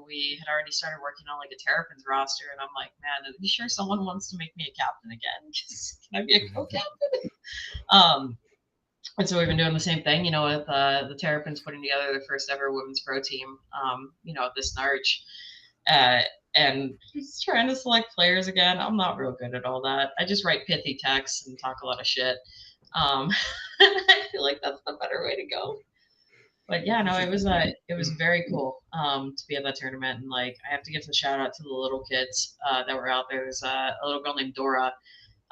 we had already started working on like a Terrapins roster, and I'm like, man, are you sure someone wants to make me a captain again? Can I be a co-captain? And so we've been doing the same thing, with the Terrapins putting together their first ever women's pro team, this March. And just trying to select players again. I'm not real good at all that. I just write pithy texts and talk a lot of shit. And I feel like that's the better way to go. But yeah, no, it was very cool to be at that tournament. And like, I have to give a shout out to the little kids that were out there. There's a little girl named Dora.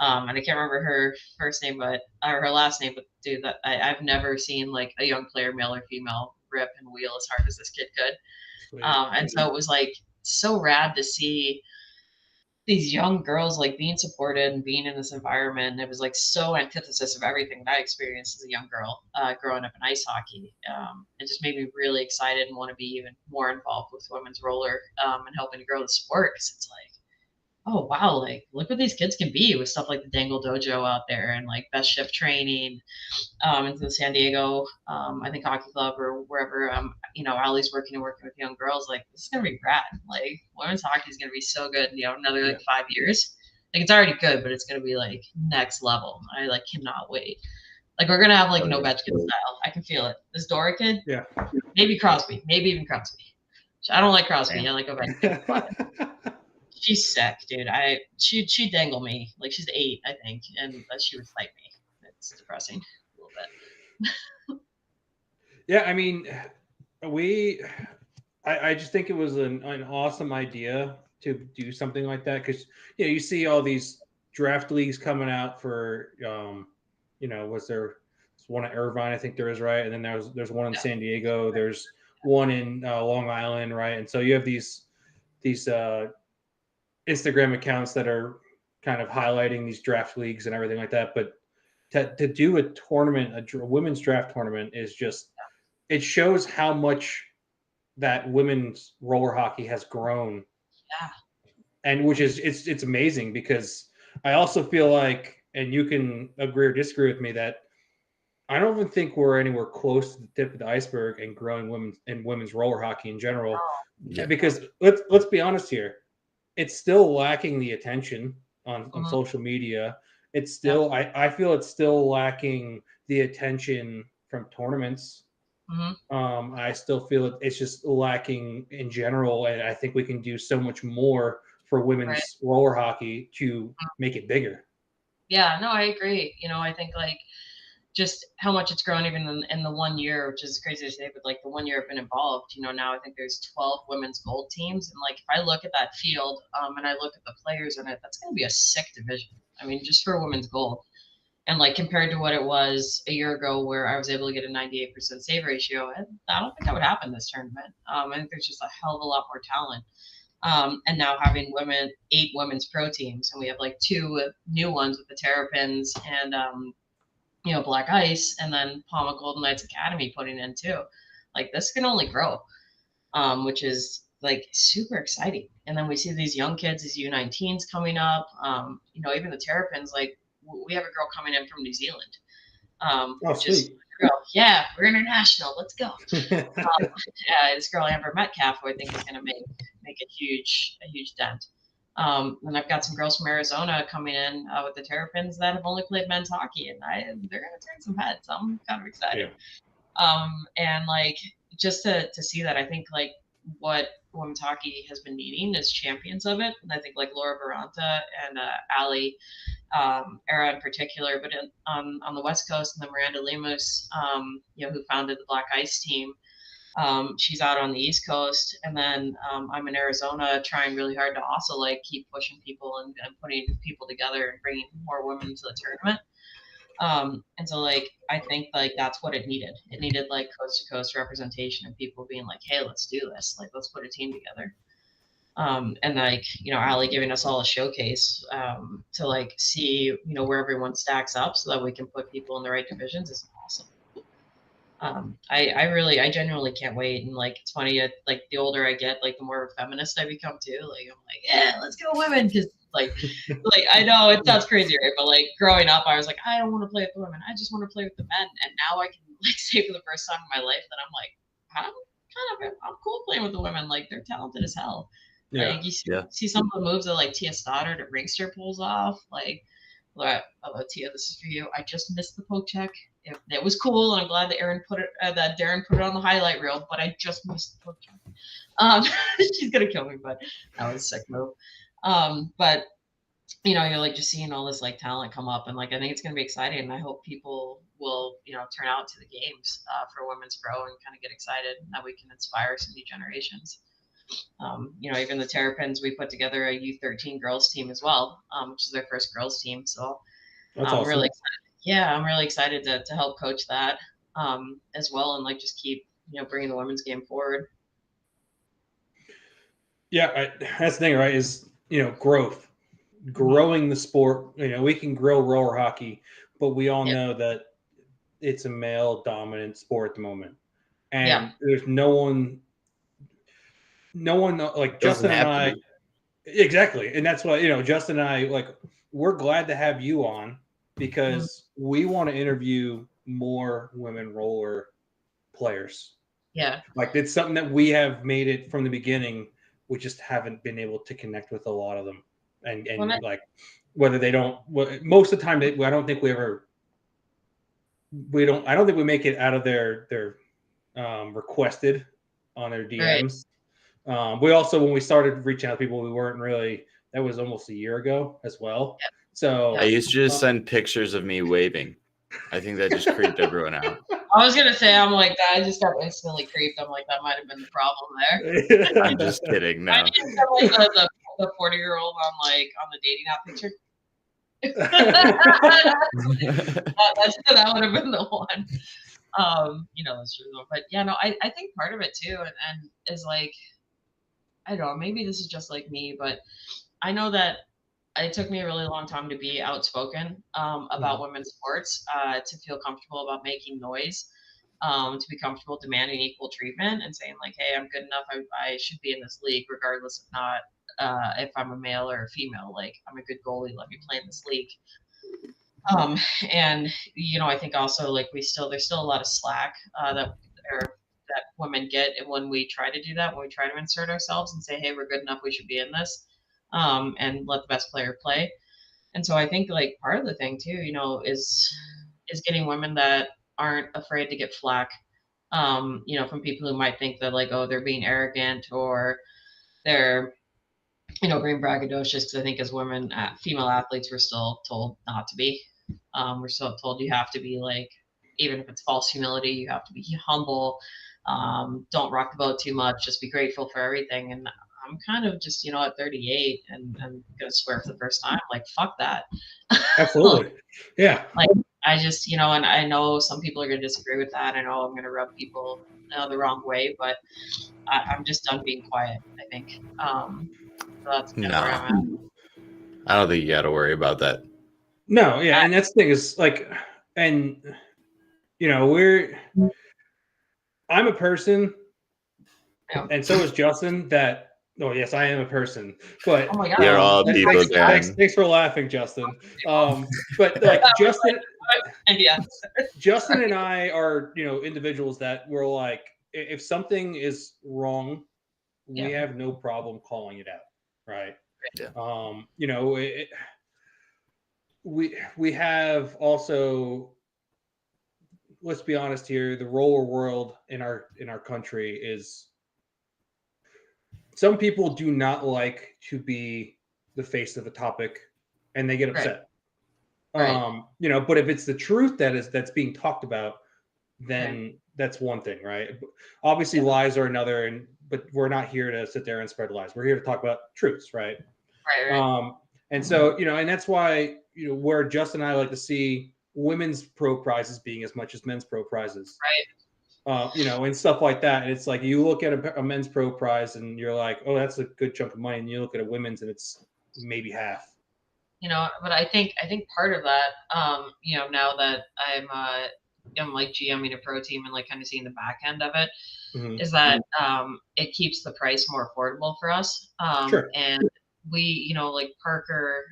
And I can't remember her first name, or her last name, but dude, that I've never seen like a young player, male or female, rip and wheel as hard as this kid could. And so it was like so rad to see these young girls like being supported and being in this environment. And it was like so antithesis of everything that I experienced as a young girl growing up in ice hockey. It just made me really excited and want to be even more involved with women's roller and helping to grow the sport, because it's like, oh wow, like look what these kids can be with stuff like the Dangle Dojo out there and like best shift training into the San Diego I think hockey club or wherever Ali's working with young girls. Like this is gonna be rad. Like women's hockey is gonna be so good in another like 5 years. Like it's already good, but it's gonna be like next level. I like cannot wait. Like we're gonna have like Ovechkin style. I can feel it. This Dora kid, Yeah, maybe Crosby, maybe even Crosby. I don't like Crosby. I like Ovechkin. She's sick, dude. She'd dangle me. Like she's 8, I think, and she would fight me. It's depressing a little bit. Yeah, I mean, I just think it was an awesome idea to do something like that, because you see all these draft leagues coming out for was there one at Irvine, I think there is, right, and then there's one in San Diego, there's one in Long Island, right, and so you have these Instagram accounts that are kind of highlighting these draft leagues and everything like that. But to do a tournament, a women's draft tournament, is just, it shows how much that women's roller hockey has grown. Yeah. And which is, it's amazing, because I also feel like, and you can agree or disagree with me, that I don't even think we're anywhere close to the tip of the iceberg in growing women's roller hockey in general. Yeah. Because let's be honest here. It's still lacking the attention on social media. It's still, I feel it's still lacking the attention from tournaments. I still feel it's just lacking in general. And I think we can do so much more for women's roller hockey to make it bigger. Yeah, no, I agree. I think like just how much it's grown even in the 1 year, which is crazy to say, but like the 1 year I've been involved, now I think there's 12 women's gold teams. And like, if I look at that field and I look at the players in it, that's going to be a sick division. I mean, just for women's gold. And like compared to what it was a year ago, where I was able to get a 98% save ratio, I don't think that would happen this tournament. I think there's just a hell of a lot more talent. And now having 8 women's pro teams, and we have like 2 new ones with the Terrapins and Black Ice, and then Palma Golden Knights Academy putting in too. Like this can only grow, which is like super exciting. And then we see these young kids, these U19s coming up. Even the Terrapins, like we have a girl coming in from New Zealand. Sweet. Yeah, we're international. Let's go. This girl Amber Metcalf, who I think is going to make a huge dent. And I've got some girls from Arizona coming in with the Terrapins that have only played men's hockey, and they're going to turn some heads. I'm kind of excited. Yeah. And like just to see that, I think like what women's hockey has been needing is champions of it. And I think like Laura Baranta and Ali, Era in particular, but on the West Coast, and then Miranda Lemus, who founded the Black Ice team. She's out on the East Coast, and then I'm in Arizona trying really hard to also like keep pushing people and putting people together and bringing more women to the tournament. And so like I think like that's what it needed. It needed like coast to coast representation and people being like, hey, let's do this. Like let's put a team together. And like Ali giving us all a showcase to like see where everyone stacks up so that we can put people in the right divisions is awesome. I genuinely can't wait. And like it's funny, like the older I get, like the more feminist I become too. Like I'm like, yeah, let's go women, because Like I know it sounds crazy, right? But like growing up, I was like, I don't want to play with the women. I just want to play with the men. And now I can like say for the first time in my life that I'm like, I'm cool playing with the women. Like they're talented as hell. Yeah. Like you see some of the moves that like Tia Stoddard at Ringster pulls off. Like, Tia, this is for you. I just missed the poke check. It was cool. I'm glad that Darren put it on the highlight reel, but I just missed the poke check. She's gonna kill me, but that was a sick move. But you know, you're like just seeing all this like talent come up, and like I think it's gonna be exciting, and I hope people will turn out to the games for Women's Pro and kind of get excited, and that we can inspire some new generations. Even the Terrapins, we put together a U13 girls team as well, which is their first girls team. So That's awesome. Really excited. Yeah, I'm really excited to help coach that as well, and like just keep bringing the women's game forward. Yeah, that's the thing, right? Is growth. Growing the sport. We can grow roller hockey, but we all know that it's a male dominant sport at the moment, and there's no one like Justin and I. Exactly, and that's why Justin and I we're glad to have you on because we want to interview more women roller players. Yeah, like it's something that we have made it from the beginning. We just haven't been able to connect with a lot of them. And like whether they don't, most of the time I don't think we make it out of their requested on their DMs. Right. We also, when we started reaching out to people, we weren't really, that was almost a year ago as well. Yep. So I used to just send pictures of me waving. I think that just creeped everyone out. I was gonna say, I'm like, I just got instantly creeped. I'm like, that might have been the problem there. I'm just kidding. No. I just got like the 40-year-old on the dating app picture. That would have been the one. That's true. But yeah, no, I think part of it too, and is like, I don't know, maybe this is just like me, but I know that it took me a really long time to be outspoken about women's sports, to feel comfortable about making noise, to be comfortable demanding equal treatment and saying like, hey, I'm good enough. I should be in this league, regardless of not if I'm a male or a female. Like, I'm a good goalie. Let me play in this league. And I think also like there's still a lot of slack that women get when we try to do that, when we try to insert ourselves and say, hey, we're good enough, we should be in this. And let the best player play. And so I think like part of the thing too, is getting women that aren't afraid to get flack, from people who might think that like, oh, they're being arrogant or they're, being braggadocious. Because I think as women, female athletes, we're still told not to be. We're still told you have to be like, even if it's false humility, you have to be humble. Don't rock the boat too much. Just be grateful for everything. And I'm kind of just, at 38 and I'm going to swear for the first time, like, fuck that. Absolutely. Yeah. Like, I just, and I know some people are going to disagree with that. I know I'm going to rub people the wrong way, but I'm just done being quiet, I think. So that's kind of where I'm at. I don't think you got to worry about that. No, yeah. And that's the thing is like, and, I'm a person, and so is Justin, that, oh, yes, I am a person. But oh my God. You're all people. Thanks for laughing, Justin. But like Justin and I are, individuals that we're like, if something is wrong, we have no problem calling it out, right? Yeah. We have also, let's be honest here, the roller world in our country is, some people do not like to be the face of the topic and they get upset. Right. But if it's the truth that's being talked about, then that's one thing, right? Obviously lies are another, but we're not here to sit there and spread lies. We're here to talk about truths, right? Right. And so, and that's why, where Justin and I like to see women's pro prizes being as much as men's pro prizes. Right. And stuff like that. And it's like, you look at a men's pro prize and you're like, oh, that's a good chunk of money. And you look at a women's and it's maybe half. But I think part of that, now that I'm like GMing a pro team and like kind of seeing the back end of it, is that it keeps the price more affordable for us. Sure. And we, like Parker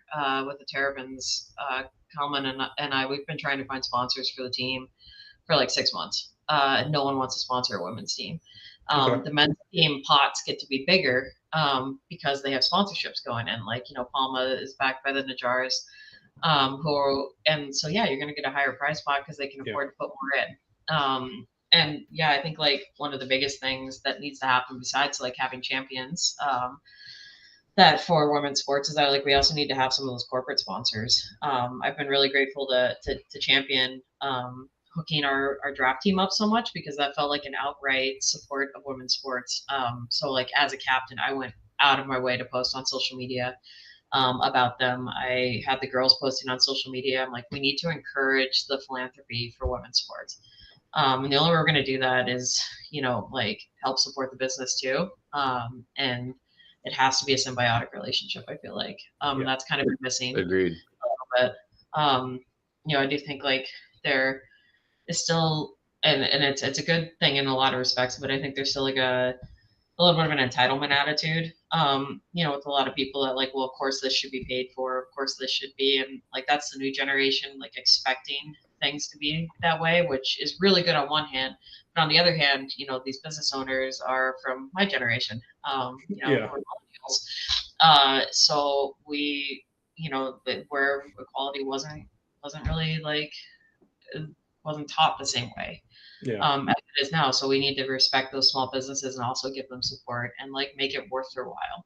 with the Terrapins, Kalman and I, we've been trying to find sponsors for the team for like 6 months. No one wants to sponsor a women's team. Okay. The men's team pots get to be bigger because they have sponsorships going in. Like, Palma is backed by the Najars, and so yeah, you're going to get a higher prize pot because they can afford to put more in. And yeah, I think like one of the biggest things that needs to happen besides like having champions that for women's sports is that like we also need to have some of those corporate sponsors. I've been really grateful to champion hooking our draft team up so much because that felt like an outright support of women's sports. So like as a captain, I went out of my way to post on social media about them. I had the girls posting on social media. I'm like, we need to encourage the philanthropy for women's sports. And the only way we're going to do that is, like help support the business too. And it has to be a symbiotic relationship, I feel like. That's kind of been missing. Agreed. A little bit. I do think like there is still, and it's a good thing in a lot of respects, but I think there's still like a little bit of an entitlement attitude, with a lot of people that like, well, of course this should be paid for, of course this should be, and like that's the new generation, like expecting things to be that way, which is really good on one hand, but on the other hand, these business owners are from my generation, so we, where equality wasn't really like, wasn't taught the same way. As it is now. So we need to respect those small businesses and also give them support and like make it worth their while.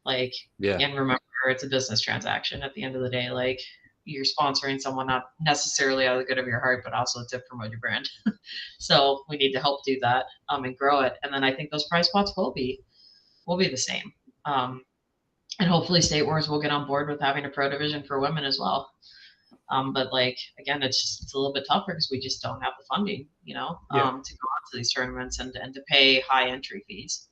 Like, and remember, it's a business transaction at the end of the day. Like, you're sponsoring someone not necessarily out of the good of your heart, but also to promote your brand. So we need to help do that and grow it. And then I think those prize pots will be the same. And hopefully State Wars will get on board with having a pro division for women as well. But like, again, it's a little bit tougher because we just don't have the funding, to go on to these tournaments and to pay high entry fees.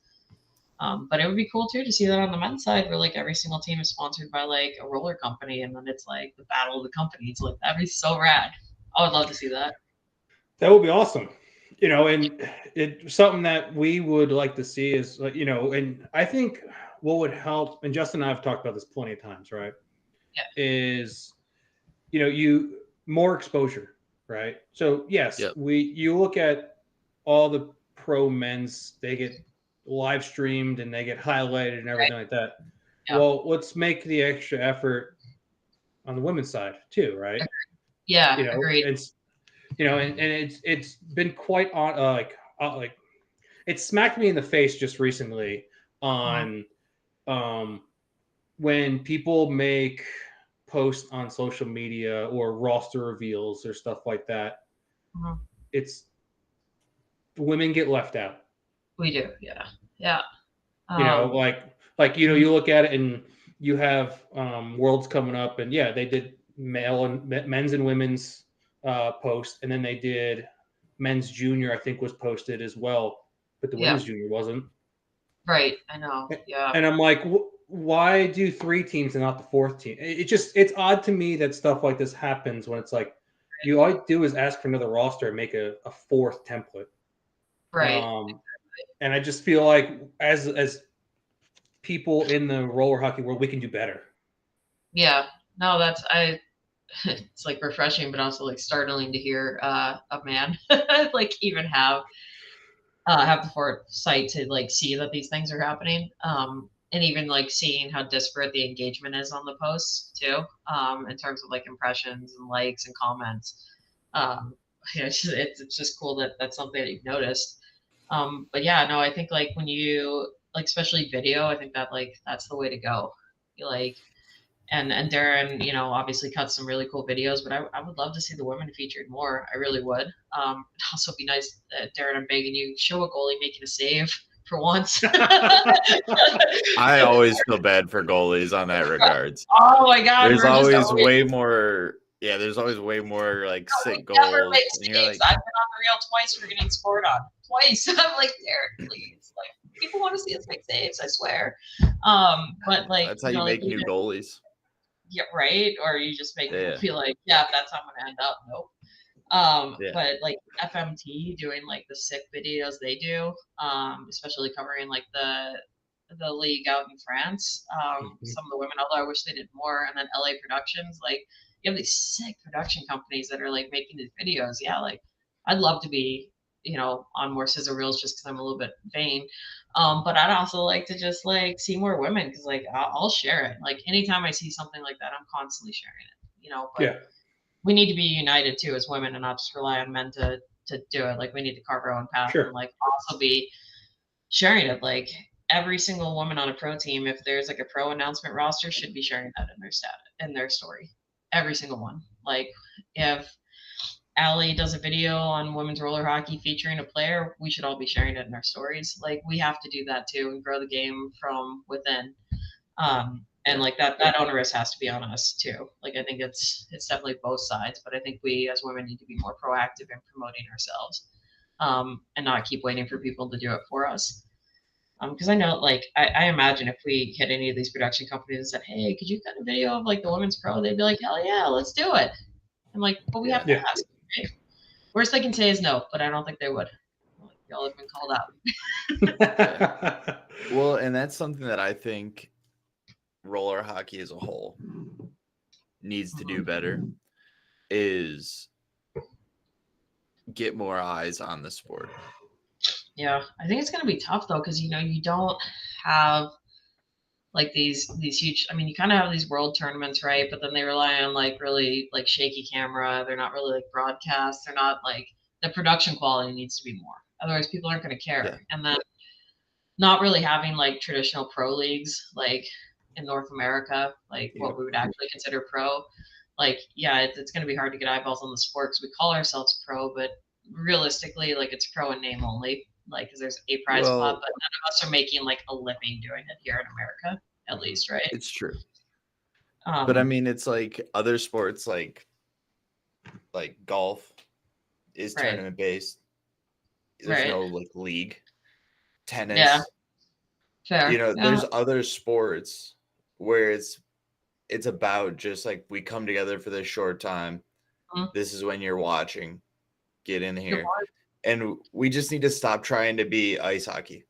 But it would be cool too to see that on the men's side where like every single team is sponsored by like a roller company and then it's like the battle of the companies. Like that'd be so rad. I would love to see that. That would be awesome. And it's something that we would like to see is like, and I think what would help, and Justin and I have talked about this plenty of times, right? Yeah. Is more exposure, right? So yes, you look at all the pro men's, they get live streamed and they get highlighted and everything like that. Yeah. Well, let's make the extra effort on the women's side too, right? Yeah, agreed. It's and it's been quite on like it smacked me in the face just recently on when people make posts on social media or roster reveals or stuff like that. It's women get left out. We do, yeah. You look at it and you have worlds coming up, and they did men's and women's post, and then they did men's junior. I think was posted as well, but the women's junior wasn't. Right, I know. Yeah, and I'm like, why do 3 teams and not the 4th team? It's odd to me that stuff like this happens when it's like you all you do is ask for another roster and make a 4th template. Right. And I just feel like as people in the roller hockey world, we can do better. Yeah. No, it's like refreshing, but also like startling to hear a man like even have the foresight to like see that these things are happening. And even like seeing how disparate the engagement is on the posts too, in terms of like impressions and likes and comments. It's just cool that that's something that you've noticed. But yeah, no, I think like when you like, especially video, I think that like that's the way to go. And Darren, obviously cut some really cool videos, but I would love to see the women featured more. I really would. It'd also be nice, Darren, I'm begging you, show a goalie making a save for once. I always feel bad for goalies on that regards. Oh my God. There's always way more. Yeah, there's always way more like sick goals. Never make saves. I've been on the reel twice for getting scored on. Twice. I'm like, Darren, please. Like, people want to see us make saves, I swear. But like that's how you make new goalies. Yeah, right. Or you just make people feel like, that's how I'm gonna end up. Nope. But like FMT doing like the sick videos they do, especially covering like the the league out in France. Some of the women, although I wish they did more. And then LA Productions, like you have these sick production companies that are like making these videos. Yeah, like I'd love to be, on more scissor reels just because I'm a little bit vain. But I'd also like to just like see more women because like I'll share it. Like anytime I see something like that, I'm constantly sharing it. But we need to be united too as women and not just rely on men to do it. Like we need to carve our own path and like also be sharing it. Like every single woman on a pro team, if there's like a pro announcement roster, should be sharing that in their story. Every single one. Like if Allie does a video on women's roller hockey featuring a player, we should all be sharing it in our stories. Like we have to do that too and grow the game from within. And like that onus has to be on us too. Like I think it's definitely both sides, but I think we as women need to be more proactive in promoting ourselves, and not keep waiting for people to do it for us. Because I know, like, I imagine if we hit any of these production companies and said, "Hey, could you cut a video of like the women's pro?" They'd be like, "Hell yeah, let's do it." I'm like, "But we have to ask." Right? Worst they can say is no, but I don't think they would. Like, y'all have been called out. Well, and that's something that I think roller hockey as a whole needs to do better is get more eyes on the sport. Yeah, I think it's going to be tough though because you don't have like these huge. I mean, you kind of have these world tournaments, right? But then they rely on like really like shaky camera. They're not really like broadcast. They're not like the production quality needs to be more. Otherwise, people aren't going to care. Yeah. And then not really having like traditional pro leagues like in North America, like what we would actually consider pro. Like, yeah, it's going to be hard to get eyeballs on the sport because we call ourselves pro, but realistically, like it's pro in name only. Like, because there's a prize pot, but none of us are making like a living doing it here in America, at least, right? It's true. But I mean, it's like other sports, like golf is tournament based. There's no like league. Tennis. Yeah. Fair. There's other sports where it's about just like we come together for this short time. This is when you're watching. Get in here. And we just need to stop trying to be ice hockey.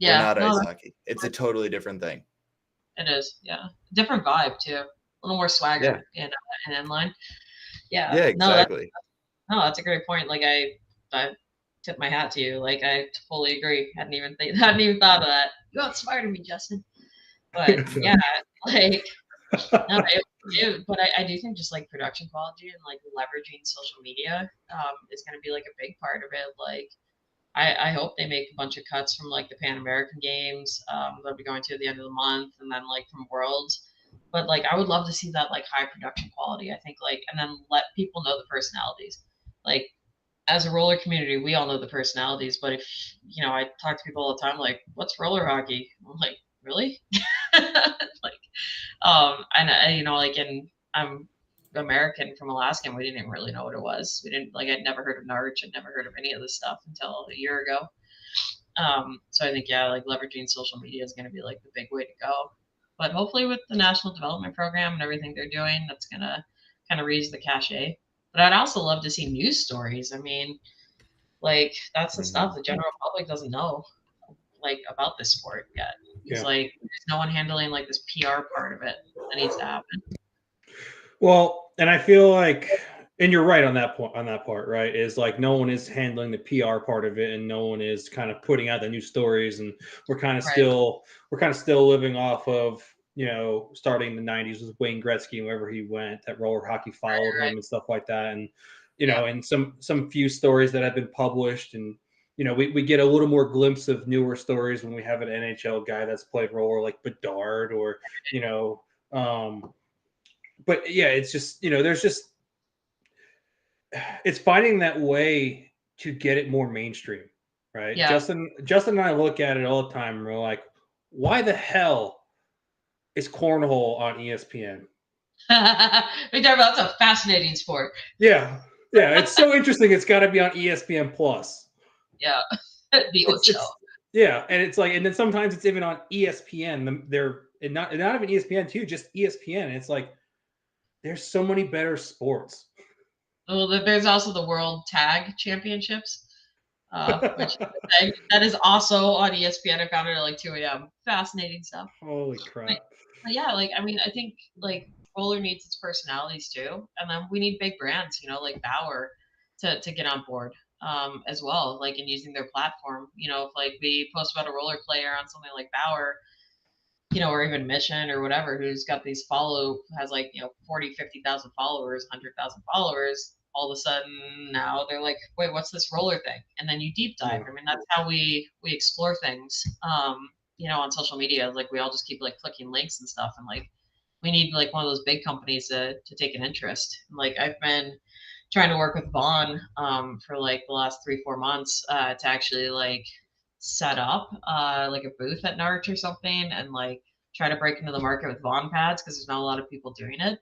Yeah. We're not ice hockey. It's a totally different thing. It is. Yeah. Different vibe too. A little more swagger in inline. Yeah. Yeah, exactly. That's a great point. Like I tip my hat to you. Like I fully agree. Hadn't even thought of that. You outsmarted me, Justin. But yeah, like no, but I do think just like production quality and like leveraging social media is going to be like a big part of it. Like I hope they make a bunch of cuts from like the Pan American Games that'll be going to at the end of the month, and then like from Worlds. But like I would love to see that like high production quality. I think like, and then let people know the personalities. Like as a roller community, we all know the personalities. But if I talk to people all the time, like, what's roller hockey? I'm like, really? Like, and like, and I'm American from Alaska, and we didn't even really know what it was. We didn't I'd never heard of Narch. I'd never heard of any of this stuff until a year ago. So I think, like leveraging social media is going to be like the big way to go. But hopefully with the National Development Program and everything they're doing, that's going to kind of raise the cachet. But I'd also love to see news stories. I mean, like that's the stuff the general public doesn't know, like about this sport yet. It's like there's no one handling like this PR part of it that needs to happen. Well, and I feel like, and you're right on that point. On that part, right, is like no one is handling the PR part of it, and no one is kind of putting out the news stories, and we're kind of still living off of starting in the 90s with Wayne Gretzky and wherever he went, that roller hockey followed him and stuff like that, and and some few stories that have been published, and we get a little more glimpse of newer stories when we have an NHL guy that's played roller like Bedard or but yeah, it's just there's just it's finding that way to get it more mainstream, right? Yeah. Justin and I look at it all the time and we're like, why the hell is cornhole on ESPN? That's a fascinating sport. Yeah, it's so interesting. It's got to be on ESPN Plus. Yeah, the Ocho. Yeah, and it's like, and then sometimes it's even on ESPN. They're not even ESPN too, just ESPN. And it's like, there's so many better sports. Well, there's also the World Tag Championships. which that is also on ESPN. I found it at like 2 a.m. Fascinating stuff. Holy crap. But yeah, like I mean, I think like roller needs its personalities too, and then we need big brands, like Bauer, to get on board as well, like in using their platform. If like we post about a roller player on something like Bauer, or even Mission or whatever, who's got these has like 40, 50,000 followers, 100,000 followers. All of a sudden now they're like, wait, what's this roller thing? And then you deep dive. I mean, that's how we explore things. On social media, like we all just keep like clicking links and stuff, and like we need like one of those big companies to take an interest. And, like I've been trying to work with Vaughn for like the last 3-4 months to actually like set up like a booth at Narch or something, and like try to break into the market with Vaughn pads, because there's not a lot of people doing it.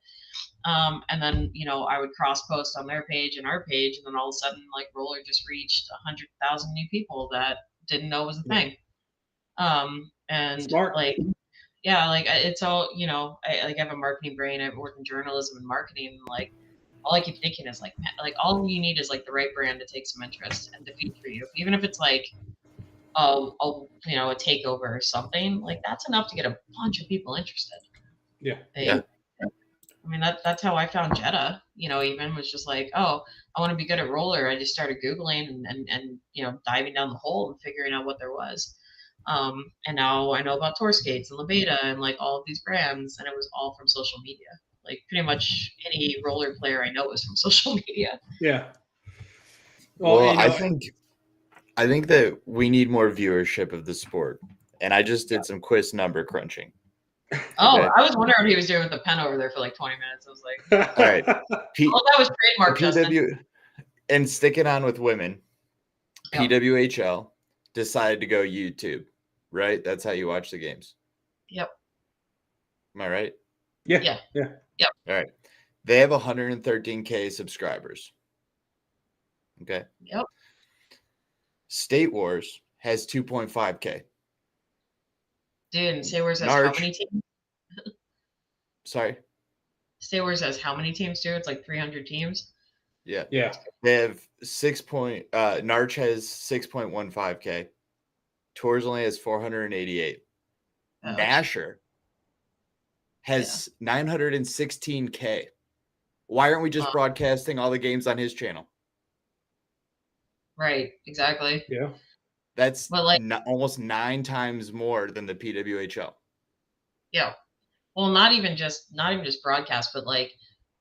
And then I would cross post on their page and our page, and then all of a sudden like roller just reached 100,000 new people that didn't know it was a thing. And Smart. like yeah, like it's all I have a marketing brain. I work in journalism and marketing, and like all I keep thinking is like, man, like all you need is like the right brand to take some interest and to feature you, even if it's like a takeover or something. Like that's enough to get a bunch of people interested. Yeah. I mean, that's how I found Jetta. Even was just like, oh, I want to be good at roller. I just started Googling and diving down the hole and figuring out what there was. And now I know about Tour Skates and Levada and like all of these brands, and it was all from social media. Like pretty much any roller player I know is from social media. Yeah. Well, I think that we need more viewership of the sport, and I just did some quiz number crunching. Oh, okay. I was wondering what he was doing with the pen over there for like 20 minutes. I was like, all right. that was trademark, Justin. And sticking on with women, PWHL decided to go YouTube, right? That's how you watch the games. Yep. Am I right? Yeah. Yep. All right. They have 113K subscribers. Okay. Yep. State Wars has 2.5K. Dude, and State Wars has how many teams? Sorry? State Wars has how many teams, too? It's like 300 teams. Yeah. Yeah. They have Narch has 6.15K. Tours only has 488. Nasher has 916K. Why aren't we just broadcasting all the games on his channel? Right, exactly. Yeah. That's almost 9 times more than the PWHL. Yeah. Well, not even just broadcast, but like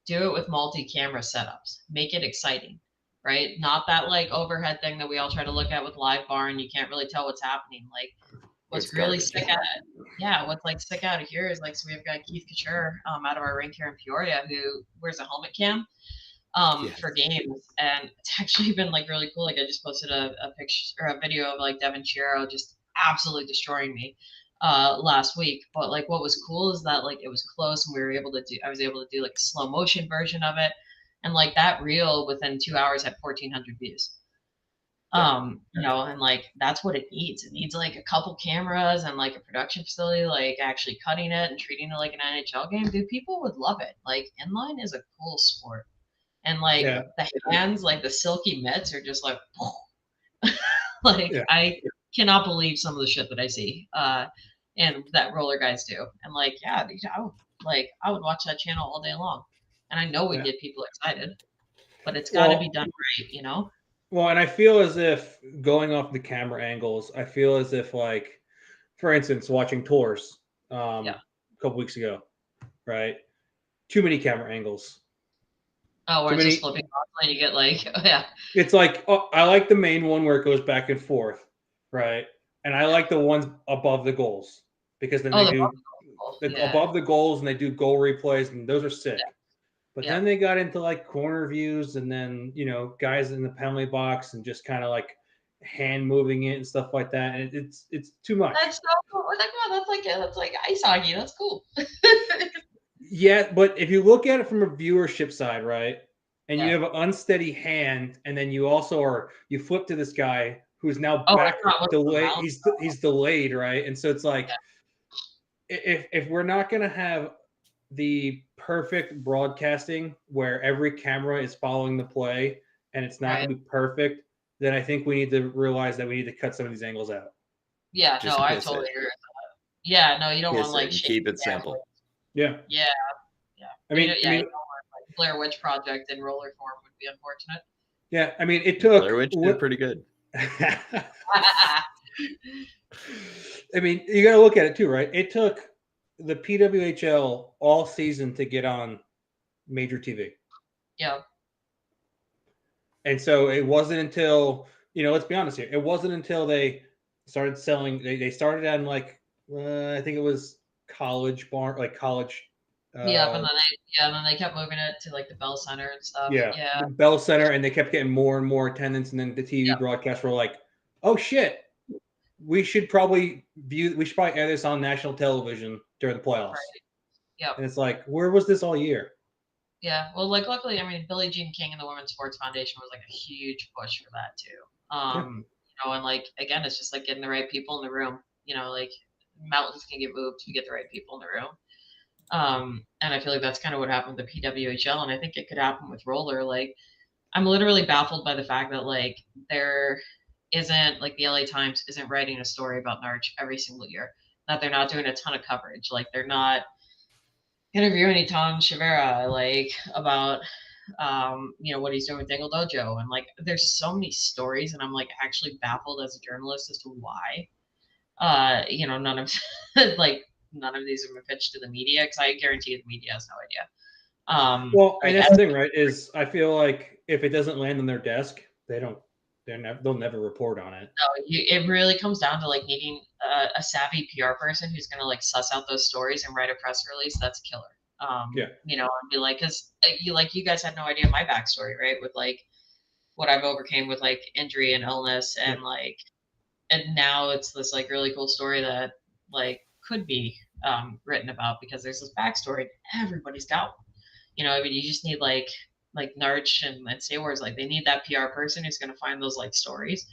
do it with multi-camera setups. Make it exciting, right? Not that like overhead thing that we all try to look at with Live Bar and you can't really tell what's happening. Like what's really stick out of here is like, so we've got Keith Couture out of our rink here in Peoria who wears a helmet cam for games, and it's actually been like really cool. Like I just posted a picture or a video of like Devin Chiro just absolutely destroying me last week. But like what was cool is that like it was close, and I was able to do like a slow motion version of it, and like that reel within 2 hours had 1,400 views. And like that's what it needs. It needs like a couple cameras and like a production facility, like actually cutting it and treating it like an NHL game. Dude, people would love it. Like inline is a cool sport. And like the hands, like the silky mitts are just like, I cannot believe some of the shit that I see and that roller guys do. And like, I would watch that channel all day long. And I know we get people excited, but it's got to be done right, Well, and I feel as if going off the camera angles, I feel as if like, for instance, watching tours a couple weeks ago, right? Too many camera angles. Oh, where it's just flipping off and you get like, It's like, I like the main one where it goes back and forth, right? And I like the ones above the goals because then they do above the goals and they do goal replays, and those are sick. But then they got into like corner views, and then guys in the penalty box and just kind of like hand moving it and stuff like that, and it's too much. That's so cool. That's like ice hockey. That's cool. Yeah, but if you look at it from a viewership side, right, and you have an unsteady hand, and then you also you flip to this guy who's now back delayed. He's delayed, right? And so it's like, if we're not gonna have the perfect broadcasting where every camera is following the play and it's not gonna be perfect, then I think we need to realize that we need to cut some of these angles out. Yeah, Just no, I kiss totally it. agree with that. Yeah, no, you don't want Kiss to it like and shake keep it the simple. Yeah. Yeah. I mean, You don't want like Blair Witch Project in roller form would be unfortunate. yeah. I mean, it took. Blair Witch did pretty good. I mean, you got to look at it too, right? It took the PWHL all season to get on major TV. Yeah. And so it wasn't until, let's be honest here, it wasn't until they started selling, they started on like, I think it was college. Yeah, and then they kept moving it to like the Bell Center and stuff. Yeah. The Bell Center, and they kept getting more and more attendance, and then the TV broadcasts were like, oh shit, we should probably air this on national television during the playoffs. Right. Yeah. And it's like, where was this all year? Yeah. Well, like luckily, I mean, Billie Jean King and the Women's Sports Foundation was like a huge push for that too. And like again, it's just like getting the right people in the room. Like mountains can get moved if you get the right people in the room. And I feel like that's kind of what happened with the PWHL, and I think it could happen with roller. Like, I'm literally baffled by the fact that like there isn't like the LA Times isn't writing a story about Narch every single year. That they're not doing a ton of coverage. Like they're not interviewing Tom Chivera like about what he's doing with Dingle Dojo, and like there's so many stories, and I'm like actually baffled as a journalist as to why none of none of these have been pitched to the media, because I guarantee you the media has no idea. Well, and that's the thing, right? Is I feel like if it doesn't land on their desk, they'll never report on it. No, it really comes down to like needing a savvy PR person who's going to like suss out those stories and write a press release that's killer. And be like, because you guys had no idea my backstory, right? With like what I've overcame with like injury and illness, and like, and now it's this like really cool story that like could be written about, because there's this backstory. Everybody's got one. I mean, you just need like Narch and Saywars, like they need that PR person who's going to find those like stories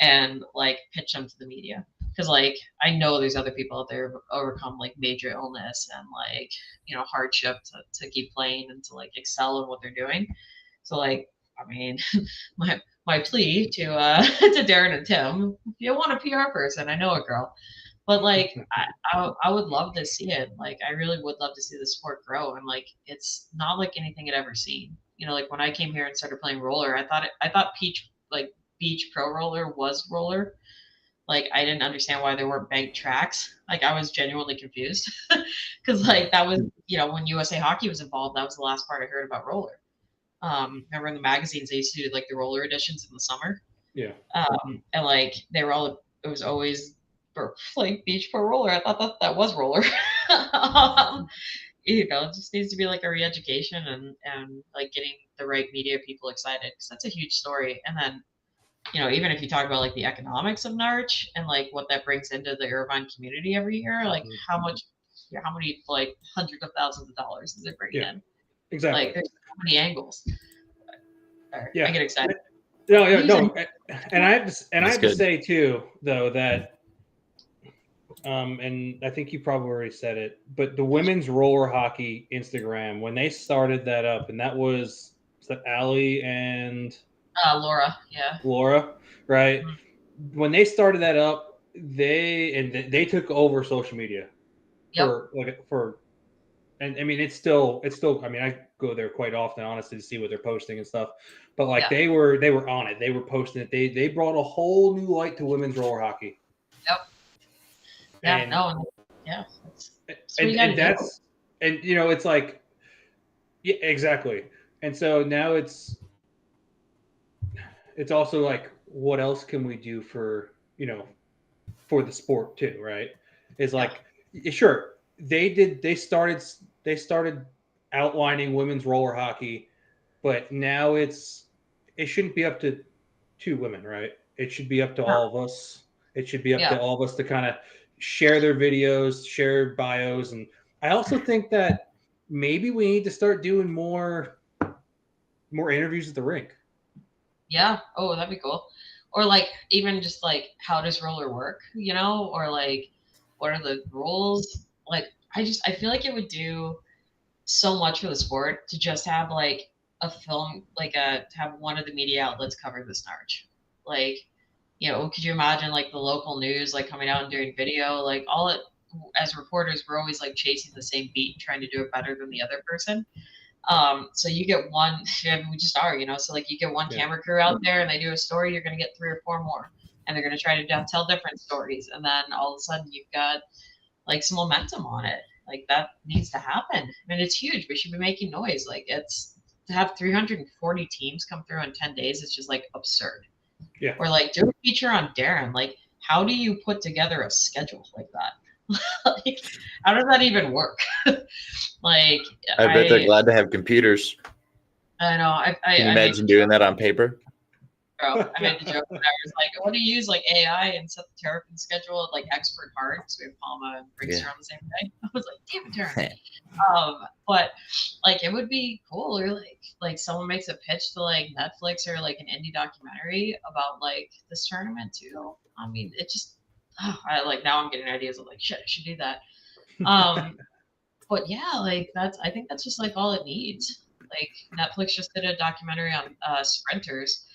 and like pitch them to the media, because like I know there's other people out there who've overcome like major illness and like hardship to keep playing and to like excel in what they're doing. So like, I mean, my plea to to Darren and Tim, if you want a PR person, I know a girl, but like I would love to see it. Like I really would love to see the sport grow, and like it's not like anything I'd ever seen. Like when I came here and started playing roller, I thought beach pro roller was roller. Like I didn't understand why there weren't banked tracks. Like I was genuinely confused, because like that was when USA Hockey was involved, that was the last part I heard about roller. Remember in the magazines they used to do like the roller editions in the summer. Yeah. And like it was always like beach pro roller. I thought that was roller. It just needs to be like a re-education and like getting the right media people excited, because that's a huge story. And then even if you talk about like the economics of Narch and like what that brings into the Irvine community every year, like how many like hundreds of thousands of dollars is it bringing in? Exactly. Like there's so many angles. I get excited. No. And I have to say too, though, that and I think you probably already said it, but the women's roller hockey Instagram, when they started that up, and that was that Allie and Laura, right? Mm-hmm. When they started that up, they took over social media. And I mean, it's still. I mean, I go there quite often, honestly, to see what they're posting and stuff. But like they were on it. They were posting it. They brought a whole new light to women's roller hockey. Yep. Yeah. And it's like, yeah, exactly. And so now it's also like, what else can we do for the sport too, right? It's like, sure, they started outlining women's roller hockey, but now it shouldn't be up to two women, right? It should be up to all of us. It should be up to all of us to kind of share their videos, share bios. And I also think that maybe we need to start doing more interviews at the rink. Yeah. Oh, that'd be cool. Or like even just like, how does roller work? Or like, what are the rules? Like, I feel like it would do so much for the sport to just have like a film, like to have one of the media outlets cover this Narch. Like, could you imagine like the local news like coming out and doing video? Like as reporters, we're always like chasing the same beat and trying to do it better than the other person. So you get one, we just are, so like you get one camera crew out there and they do a story, you're going to get 3 or 4 more, and they're going to try to tell different stories. And then all of a sudden you've got like some momentum on it. Like that needs to happen. I mean, it's huge. We should be making noise. Like to have 340 teams come through in 10 days. It's just like absurd. Yeah. Or like do a feature on Darren. Like, how do you put together a schedule like that? Like, how does that even work? Like, I bet they're glad to have computers. I know. Can you imagine doing that on paper? Bro, I made the joke when I was like, what do you use, like AI and set the Terrapin schedule at like expert hard? So we have Palma and Brinkster on the same day. I was like, damn it, Terrapin. But like it would be cool, or like someone makes a pitch to like Netflix or like an indie documentary about like this tournament too. I mean, it just now I'm getting ideas of like shit, I should do that. But yeah, like I think that's just like all it needs. Like Netflix just did a documentary on sprinters.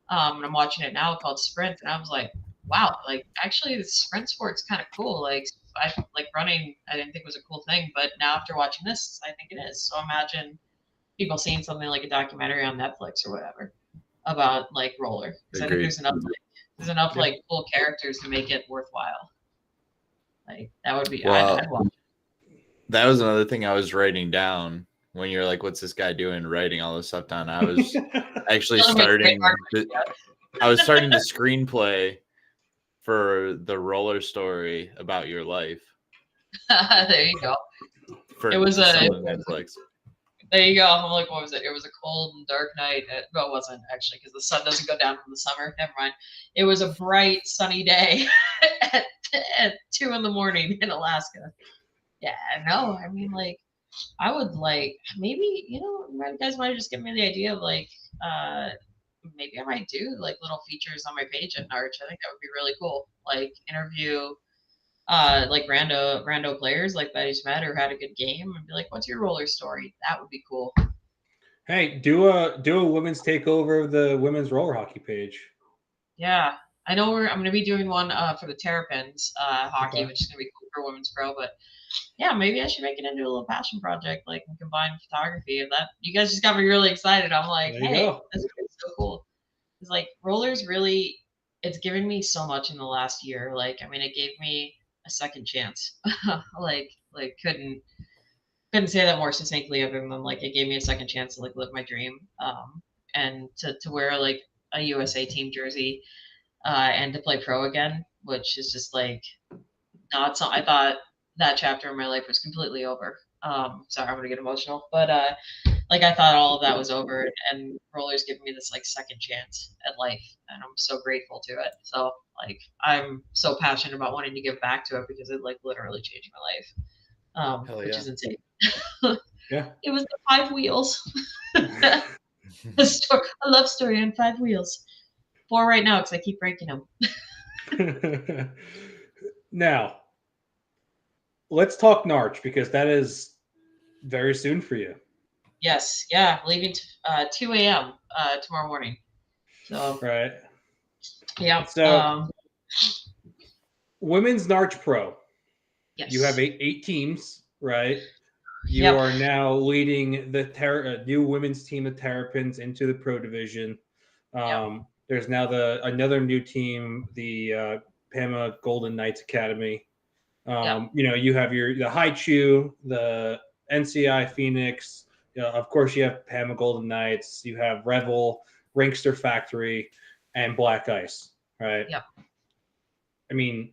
And I'm watching it now called Sprint, and I was like, wow, like actually the sprint sport's kind of cool. Like I like running, I didn't think was a cool thing, but now after watching this, I think it is. So imagine people seeing something like a documentary on Netflix or whatever about like roller. Because I think there's enough like cool characters to make it worthwhile. Like that would be I'd watch it. That was another thing I was writing down. When you're like, what's this guy doing? Writing all this stuff down. I was actually starting the screenplay for the roller story about your life. There you go. It was Netflix. There you go. I'm like, what was it? It was a cold and dark night. Well, it wasn't actually, because the sun doesn't go down in the summer. Never mind. It was a bright, sunny day at 2 a.m. in Alaska. Yeah, no, I mean, like, I would like maybe you guys might just give me the idea of like maybe I might do like little features on my page at Narch. I think that would be really cool. Like interview like rando players like that I just met or had a good game and be like, what's your roller story? That would be cool. Hey, do a women's takeover of the women's roller hockey page. Yeah, I know I'm gonna be doing one for the Terrapins hockey, which is gonna be cool for women's pro, but yeah, maybe I should make it into a little passion project, like and combine photography and that. You guys just got me really excited. I'm like, hey, this is so cool. It's like rollers really, it's given me so much in the last year. Like, I mean, it gave me a second chance. like couldn't say that more succinctly other than like it gave me a second chance to like live my dream. And to wear like a USA team jersey and to play pro again, which is just like not so. I thought that chapter in my life was completely over. Sorry, I'm gonna get emotional, but like I thought all of that was over, and rollers giving me this like second chance at life, and I'm so grateful to it. So like I'm so passionate about wanting to give back to it because it like literally changed my life, which is insane. Yeah, it was the 5 wheels. A love story on 5 wheels. 4 right now because I keep breaking them. Now, let's talk Narch because that is very soon for you. Yes, yeah, leaving 2 a.m. Tomorrow morning. So right, yeah. So women's Narch Pro. Yes. You have eight teams, right? You are now leading the new women's team of Terrapins into the pro division. There's now another new team, the Pama Golden Knights Academy. You have the Haichu, the NCI Phoenix. Of course, you have Pama Golden Knights. You have Revel, Rinkster Factory, and Black Ice. Right. Yep. I mean,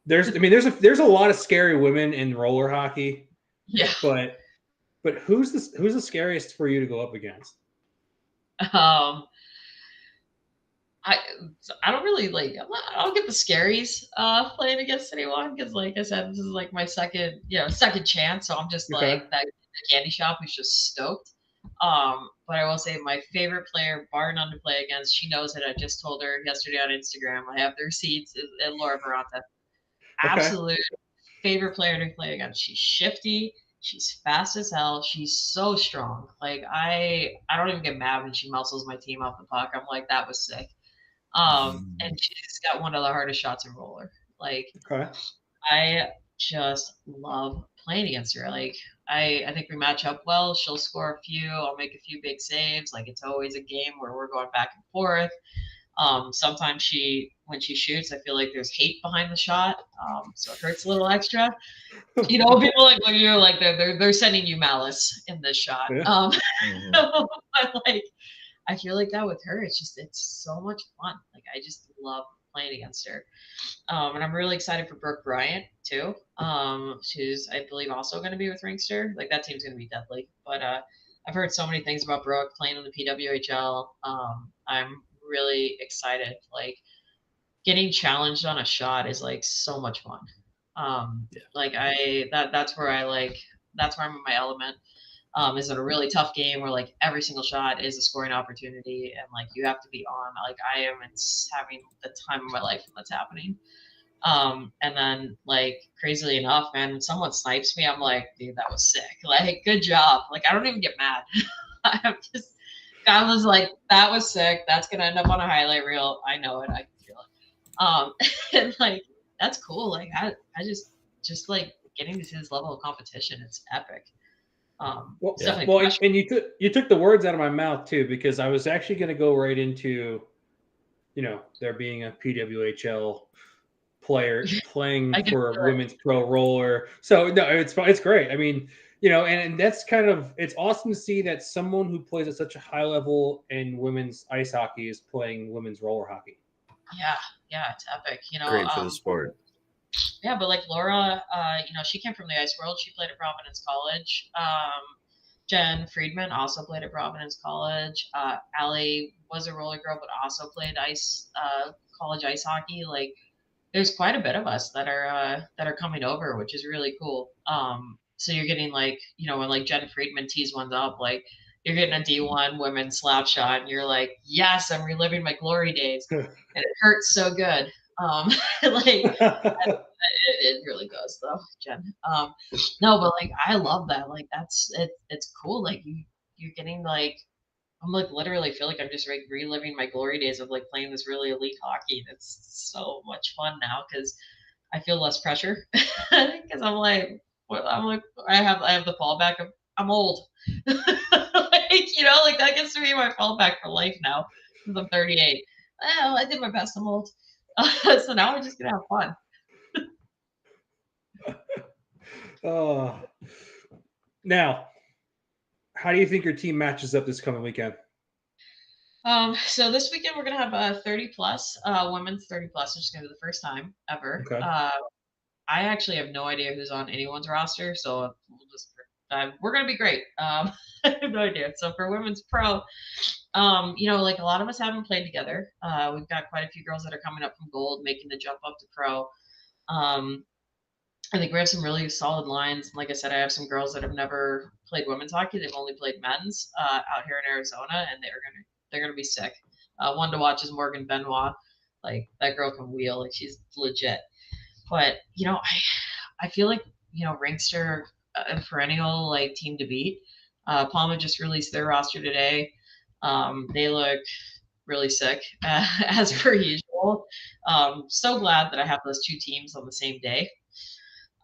there's a lot of scary women in roller hockey. Yeah. But who's the scariest for you to go up against? I don't really like. I don't get the scaries playing against anyone because, like I said, this is like my second chance. So I'm just like that candy shop who's just stoked. But I will say my favorite player, bar none to play against. She knows it. I just told her yesterday on Instagram. I have the receipts. Laura Baranta. Absolute favorite player to play against. She's shifty. She's fast as hell. She's so strong. Like I don't even get mad when she muscles my team off the puck. I'm like, that was sick. And she's got one of the hardest shots in roller. Like, Okay. I just love playing against her. Like, I think we match up well. She'll score a few. I'll make a few big saves. Like, it's always a game where we're going back and forth. Sometimes when she shoots, I feel like there's hate behind the shot, so it hurts a little extra. You know, people like when you're like they're sending you malice in this shot. Yeah. But like I feel like that with her, it's so much fun. Like I just love playing against her. And I'm really excited for Brooke Bryant too. She's I believe also going to be with Ringster. Like that team's going to be deadly. But I've heard so many things about Brooke playing in the PWHL. I'm really excited. Like getting challenged on a shot is like so much fun. Like that's where I'm in my element. Is it a really tough game where like every single shot is a scoring opportunity and like you have to be on. Like I am having the time of my life when that's happening. And then like crazily enough, man, when someone snipes me, I'm like, dude, that was sick. Like good job. Like I don't even get mad. I was like, that was sick. That's gonna end up on a highlight reel. I know it. I can feel it. And like that's cool. Like I just like getting to this level of competition. It's epic. And you took the words out of my mouth too, because I was actually going to go right into, there being a PWHL player playing for a women's pro roller. So no, it's great. I mean, and that's it's awesome to see that someone who plays at such a high level in women's ice hockey is playing women's roller hockey. Yeah, it's epic. Great for the sport. Yeah, but like Laura, she came from the ice world. She played at Providence College. Jen Friedman also played at Providence College. Allie was a roller girl, but also played college ice hockey. Like, there's quite a bit of us that are coming over, which is really cool. So you're getting like, when like Jen Friedman tees one up, like you're getting a D1 women's slap shot, and you're like, yes, I'm reliving my glory days, and it hurts so good. Like it really does though, Jen. No, but like I love that. Like that's it. It's cool. Like you're getting like I'm like literally feel like I'm just like reliving my glory days of like playing this really elite hockey. It's so much fun now because I feel less pressure because I'm like I have the fallback of I'm old. Like like that gets to be my fallback for life now because I'm 38. Well, I did my best. I'm old. So now we're just gonna have fun. Now, how do you think your team matches up this coming weekend? So this weekend we're gonna have 30 plus women's 30 plus, which is gonna be the first time ever. Okay. I actually have no idea who's on anyone's roster, so we're gonna be great. I have no idea. So for women's pro, like a lot of us haven't played together. We've got quite a few girls that are coming up from gold, making the jump up to pro. I think we have some really solid lines. Like I said, I have some girls that have never played women's hockey. They've only played men's out here in Arizona, and they're gonna be sick. One to watch is Morgan Benoit. Like that girl can wheel. Like she's legit. But I feel like Ringster a perennial like team to beat. Palma just released their roster today. They look really sick as per usual. So glad that I have those two teams on the same day.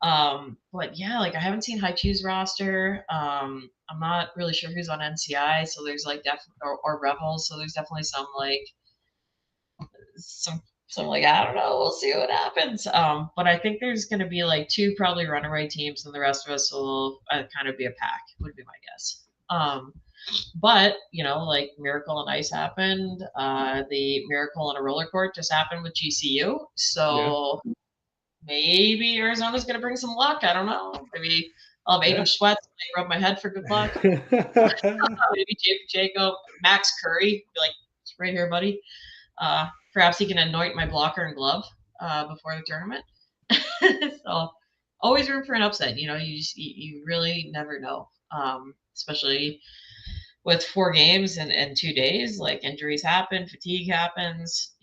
But yeah, like I haven't seen Haichu's roster. I'm not really sure who's on NCI, so there's like or Rebels, so there's definitely some like I don't know. We'll see what happens. But I think there's going to be like two probably runaway teams, and the rest of us will kind of be a pack. Would be my guess. But like Miracle on Ice happened. The Miracle on a Roller Court just happened with GCU. So maybe Arizona's going to bring some luck. I don't know. Maybe I'll have Aiden Schwetz rub my head for good luck. Maybe Jacob, Max Curry, be like, right here, buddy. Perhaps he can anoint my blocker and glove before the tournament. So always room for an upset. You really never know, especially with 4 games and 2 days. Like injuries happen, fatigue happens.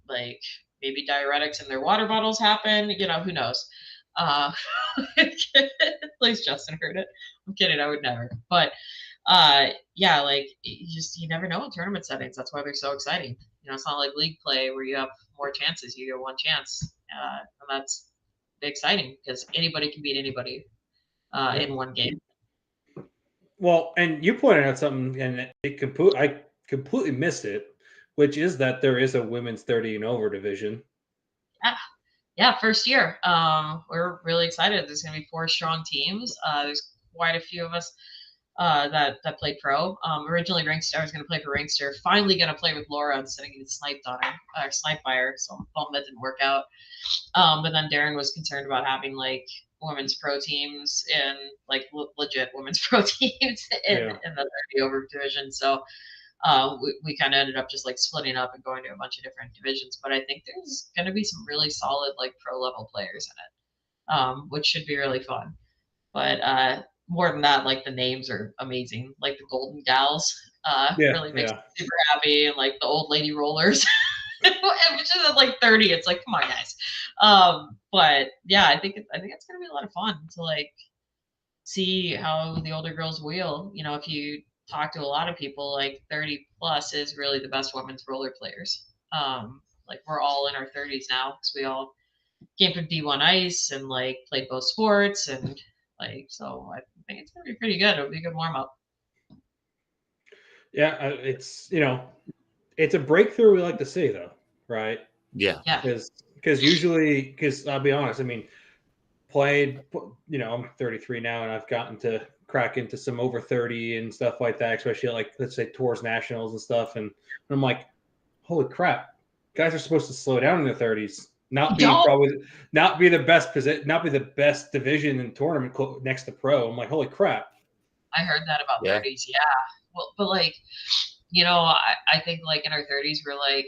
Like maybe diuretics in their water bottles happen. Who knows? At least Justin heard it. I'm kidding. I would never. But yeah, like you never know in tournament settings. That's why they're so exciting. It's not like league play where you have more chances. You get one chance, and that's exciting because anybody can beat anybody in one game. Well, and you pointed out something, and I completely missed it, which is that there is a women's 30 and over division. Yeah, first year. We're really excited. There's going to be 4 strong teams. There's quite a few of us that played pro. Originally, I was going to play for Ringster. Finally, going to play with Laura instead of getting sniped on her, or sniped by her. So I'm bummed that didn't work out. But then Darren was concerned about having like women's pro teams and like legit women's pro teams in the 30 over division. So we kind of ended up just like splitting up and going to a bunch of different divisions. But I think there's going to be some really solid like pro level players in it, which should be really fun. But more than that, like the names are amazing. Like the Golden Gals really makes me super happy, and like the Old Lady Rollers. Which is at like 30. It's like, come on, guys. But yeah, I think it's gonna be a lot of fun to like see how the older girls wheel. If you talk to a lot of people, like 30 plus is really the best women's roller players. Like we're all in our 30s now because we all came from D1 Ice and like played both sports, and like so I think it's gonna be pretty good. It'll be a good warm up. Yeah, it's it's a breakthrough we like to see, though, right? Yeah. Because usually, because I'll be honest, I mean, played, I'm 33 now, and I've gotten to crack into some over 30 and stuff like that, especially like, let's say, tours nationals and stuff. And I'm like, holy crap, guys are supposed to slow down in their 30s, not be the best division in tournament next to pro. I'm like, holy crap. I heard that about 30s, yeah. Well, but like, I think like in our 30s we're like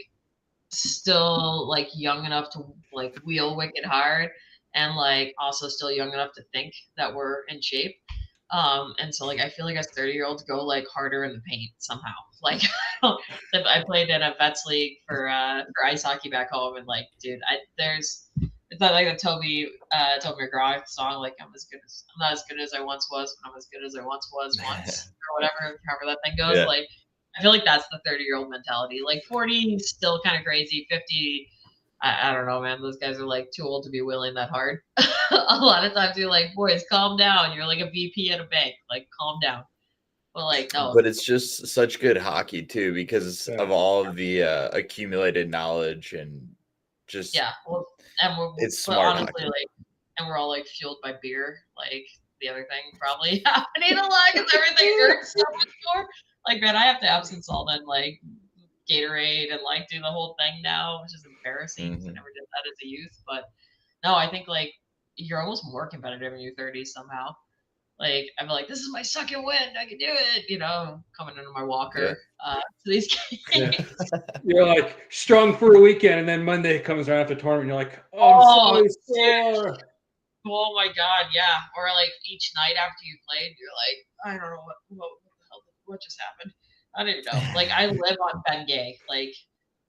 still like young enough to like wheel wicked hard, and like also still young enough to think that we're in shape. And so like I feel like as 30-year-olds go like harder in the paint somehow. Like I played in a vets league for ice hockey back home, and like, dude, it's not like the Toby McGraw song, like I'm not as good as I once was, but I'm as good as I once was once, or whatever, however that thing goes. Yeah. Like I feel like that's the 30-year-old mentality. Like 40 still kind of crazy. 50, I don't know, man. Those guys are like too old to be wheeling that hard. A lot of times you're like, boys, calm down. You're like a VP at a bank. Like, calm down. But like, no. But it's just such good hockey too, because of all of the accumulated knowledge and just well, and it's smart honestly hockey. Like, and we're all like fueled by beer. Like the other thing probably happening a lot because everything hurts so much more. Like, man, I have to Epsom salt and like Gatorade and like do the whole thing now, which is embarrassing because I never did that as a youth. But no, I think like you're almost more competitive in your 30s somehow. Like I'm like, this is my second win, I can do it. Coming into my walker to these games. Yeah. You're like strong for a weekend, and then Monday comes around after tournament, and you're like, oh, I'm so sore. Oh my god, yeah. Or like each night after you played, you're like, I don't know what the hell, what just happened. I don't even know. Like I live on Ben Gay, like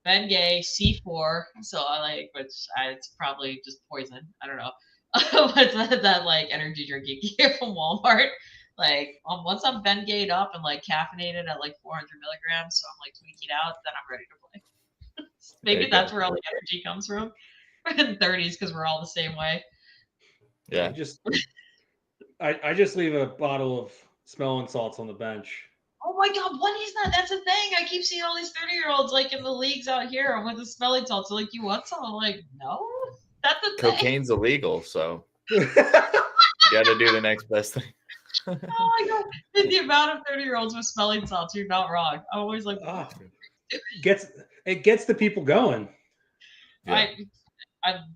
Ben Gay C4. So I like, it's probably just poison. I don't know. But that like energy drink you get from Walmart. Like once I'm Ben Gayed up and like caffeinated at like 400 milligrams, so I'm like tweaking out, then I'm ready to play. Maybe that's where all the energy comes from. In 30s, because we're all the same way. Yeah. I just leave a bottle of smelling salts on the bench. Oh my god, what is that? That's a thing. I keep seeing all these 30-year-olds like in the leagues out here with the smelling salts. So like, you want some? I'm like, no, that's a thing. Cocaine's illegal, so you got to do the next best thing. Oh my god, the amount of 30-year-olds with smelling salts, you're not wrong. I'm always like, it gets the people going. Yeah.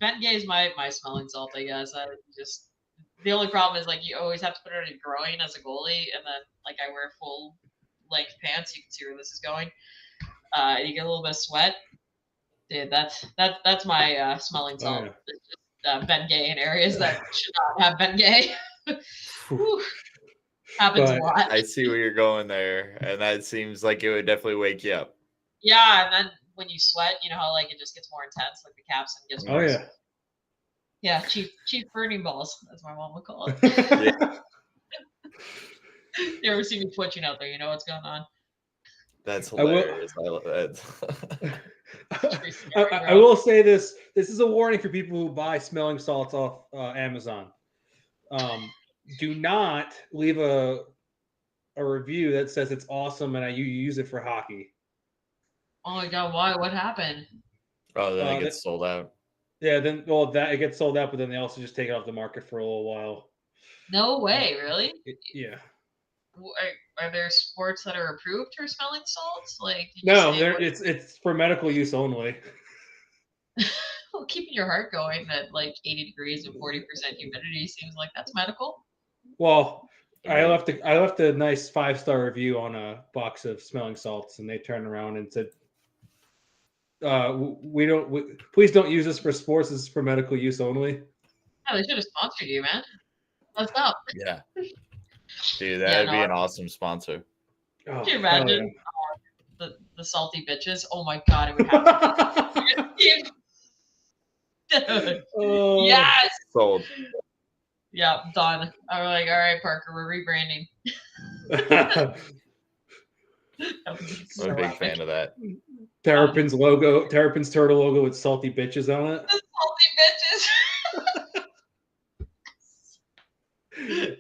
Ben Gay is my smelling salt, I guess. The only problem is like you always have to put it on your groin as a goalie, and then like I wear full length pants. You can see where this is going. And you get a little bit of sweat. Dude, that's my smelling salt. Oh, yeah. It's just Ben Gay in areas that should not have Ben Gay. Happens a lot. I see where you're going there, and that seems like it would definitely wake you up. Yeah, and then when you sweat, you know how like it just gets more intense, like the capstan gets worse. Oh yeah. Yeah, cheap burning balls. That's what my mom would call it. Yeah. You ever see me twitching out there? You know what's going on. That's hilarious. I love that. I will say this. This is a warning for people who buy smelling salts off Amazon. Do not leave a review that says it's awesome and you use it for hockey. Oh my god, why? What happened? Oh, then it gets sold out. Yeah, then that it gets sold out, but then they also just take it off the market for a little while. No way, really? Yeah. Are there sports that are approved for smelling salts? Like no, it's for medical use only. Well, keeping your heart going at like 80 degrees and 40% humidity seems like that's medical. Well, I left a nice 5-star review on a box of smelling salts, and they turned around and said, please don't use this for sports. This is for medical use only. Yeah, they should have sponsored you, man. What's up? Yeah. Dude, that'd be an awesome sponsor. Can you imagine the salty bitches? Oh my god, it would happen. Dude. Yes. Sold. Yeah, done. I'm like, all right, Parker, we're rebranding. I'm a big fan of that. Terrapin's turtle logo with salty bitches on it. The salty bitches.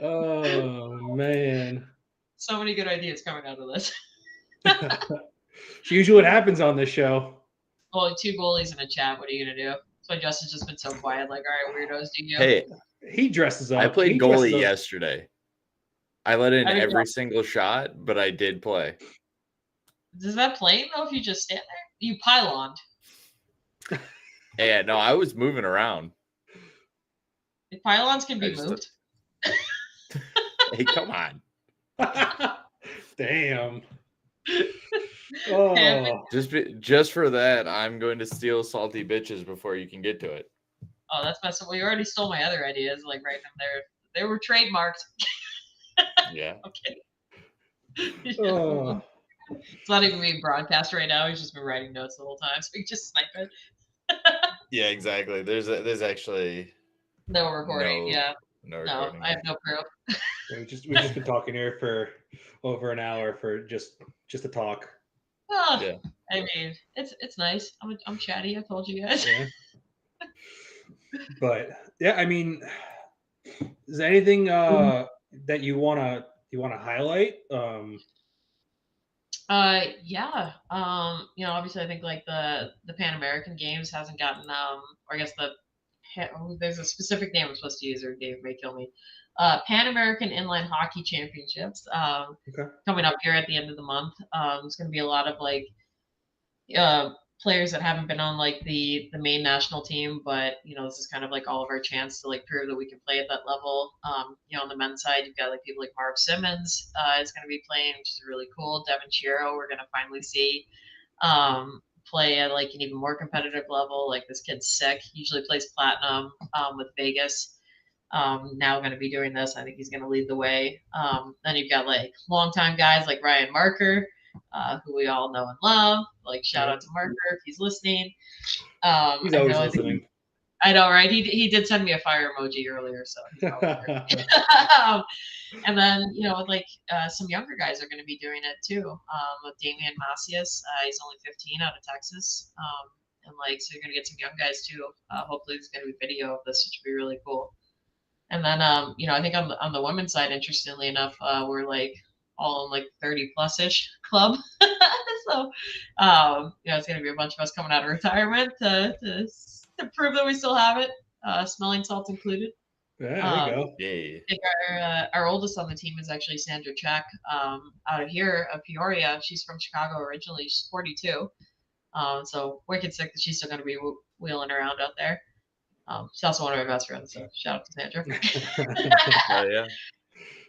Oh man. So many good ideas coming out of this. It's usually what happens on this show. Well, 2 goalies in a chat. What are you gonna do? So Justin's just been so quiet. Like, all right, weirdos, do you? Hey, he dresses up. I played goalie yesterday. I let in every single shot, but I did play. Does that play though? If you just stand there, you pyloned. Yeah, no, I was moving around. If pylons can be moved. Hey, come on. Damn. Oh. Just for that, I'm going to steal salty bitches before you can get to it. Oh, that's messed up. Well, you already stole my other ideas. Like right there, they were trademarked. Yeah. Okay. Oh. It's not even being broadcast right now. He's just been writing notes the whole time, so he just snipe it. Yeah, exactly. There's actually no recording. No recording. I have no proof. We've just been talking here for over an hour for just to talk. Well, yeah. I mean, it's nice. I'm chatty. I told you guys. Yeah. But yeah, I mean, is there anything that you wanna highlight? Yeah. Obviously I think like the Pan American Games hasn't gotten or I guess there's a specific name I'm supposed to use or Dave may kill me. Pan American Inline Hockey Championships coming up here at the end of the month. It's going to be a lot of like players that haven't been on like the main national team, but this is kind of like all of our chance to like prove that we can play at that level. On the men's side, you've got like people like Mark Simmons is going to be playing, which is really cool. Devin Chiro, we're going to finally see play at like an even more competitive level. Like this kid's sick. He usually plays platinum with Vegas. Now going to be doing this. I think he's going to lead the way. Then you've got like longtime guys like Ryan Marker, who we all know and love. Like shout out to Marker if he's listening. He's always listening. I know, right? He did send me a fire emoji earlier, so. And then with like some younger guys are going to be doing it too. With Damian Macias, he's only 15 out of Texas, and like so you're going to get some young guys too. Hopefully there's going to be video of this, which would be really cool. And then I think on the women's side, interestingly enough, we're like all in like 30+ish club. So it's going to be a bunch of us coming out of retirement to prove that we still have it. Smelling salts included. Yeah, there you go. Yeah. I think our oldest on the team is actually Sandra Check, out of here, of Peoria. She's from Chicago originally. She's 42. So wicked sick that she's still going to be wheeling around out there. She's also one of my best friends, so shout out to Sandra. Oh, yeah.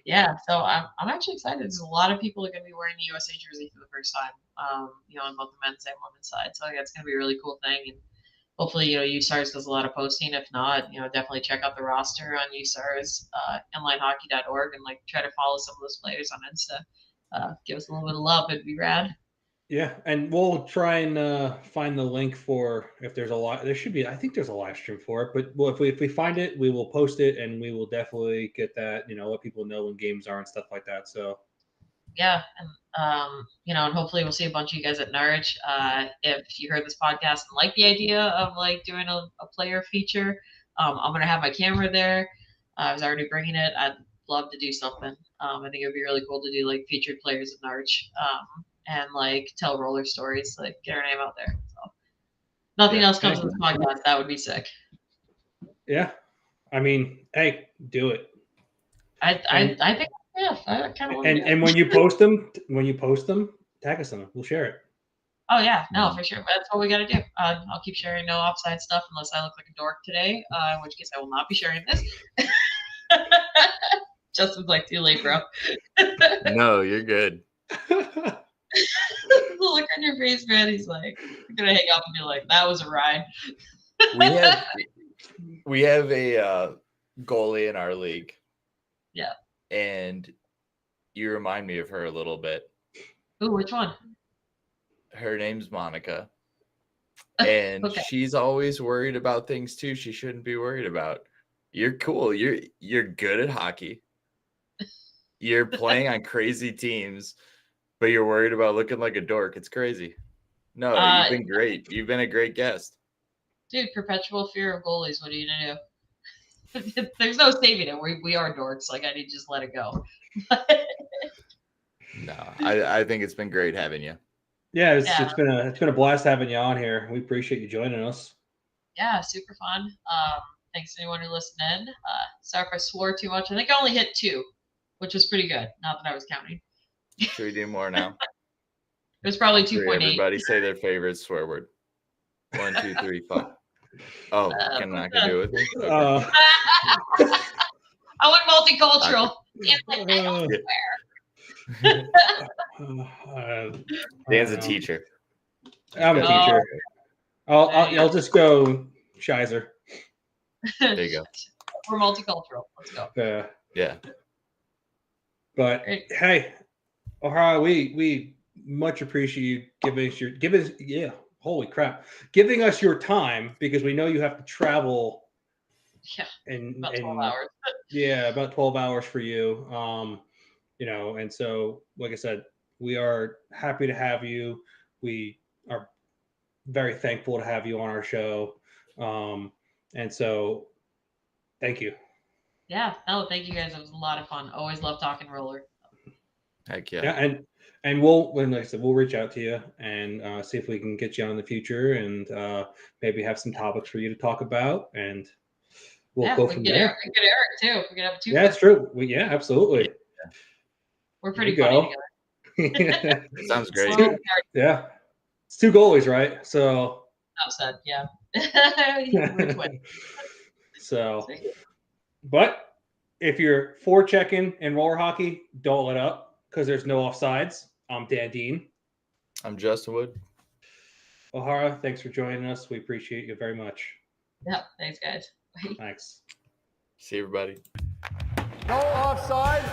Yeah, so I'm actually excited. There's a lot of people are going to be wearing the USA jersey for the first time, on both the men's and women's side. So I think it's going to be a really cool thing. And hopefully, USARS does a lot of posting. If not, definitely check out the roster on USARS, inlinehockey.org, and like try to follow some of those players on Insta. Give us a little bit of love. It'd be rad. Yeah, and we'll try and find the link for if there's a lot. There should be. I think there's a live stream for it, but well, if we find it, we will post it, and we will definitely get that. Let people know when games are and stuff like that. So Yeah, and and hopefully we'll see a bunch of you guys at Norwich. If you heard this podcast and like the idea of like doing a player feature, I'm gonna have my camera there. I was already bringing it. I'd love to do something. I think it would be really cool to do like featured players of Norwich, and like tell roller stories, like get our name out there. So nothing else comes to this podcast. That would be sick. yeah, I mean, hey, do it. I think I kind of want to do it. And when you post them, tag us on them. We'll share it. Oh yeah, no, for sure. That's what we got to do. I'll keep sharing no offside stuff unless I look like a dork today, in which case I will not be sharing this. Justin's like, too late, bro. No, you're good. The look on your face, man. He's like, you're gonna hang up and be like, that was a ride. We have a goalie in our league. Yeah. And you remind me of her a little bit. Ooh, which one? Her name's Monica. And Okay. she's always worried about things too she shouldn't be worried about. You're cool. You're good at hockey. You're playing on crazy teams, but you're worried about looking like a dork. It's crazy. No, you've been great. You've been a great guest. Dude, perpetual fear of goalies. What are you gonna do? There's no saving it. We are dorks. Like, I need to just let it go. No, I think it's been great having you. Yeah, it's been a blast having you on here. We appreciate you joining us. Yeah, super fun. Thanks to anyone who listened in. Sorry if I swore too much. I think I only hit 2, which was pretty good. Not that I was counting. Should we do more now? It was probably 2.8. Everybody say their favorite swear word. 1, 2, 3, fuck. Oh, can I do it with me? Okay. I went multicultural. I don't swear. Dan's a teacher. I'm a teacher. I'll just go Shizer. There you go. We're multicultural. Let's go. Yeah. But hey, O'Hara, we much appreciate you giving us your time, because we know you have to travel. Yeah. And about 12 hours. Yeah, about 12 hours for you. And so, like I said, we are happy to have you. We are very thankful to have you on our show. And so thank you. Yeah, no, thank you guys. It was a lot of fun. Always love talking roller. Heck yeah. Yeah, and like I said, we'll reach out to you and see if we can get you on in the future, and maybe have some topics for you to talk about, and we'll go from there. We get Eric too. We could have 2. Yeah, it's true. Absolutely. Yeah. We're pretty funny together. Sounds great. Yeah. It's 2 goalies, right? So upset, yeah. We're twins. So, but if you're forechecking in roller hockey, don't let up, because there's no offsides. I'm Dan Dean. I'm Justin Wood. O'Hara, thanks for joining us. We appreciate you very much. Yeah, thanks, guys. Thanks. See everybody. No offside.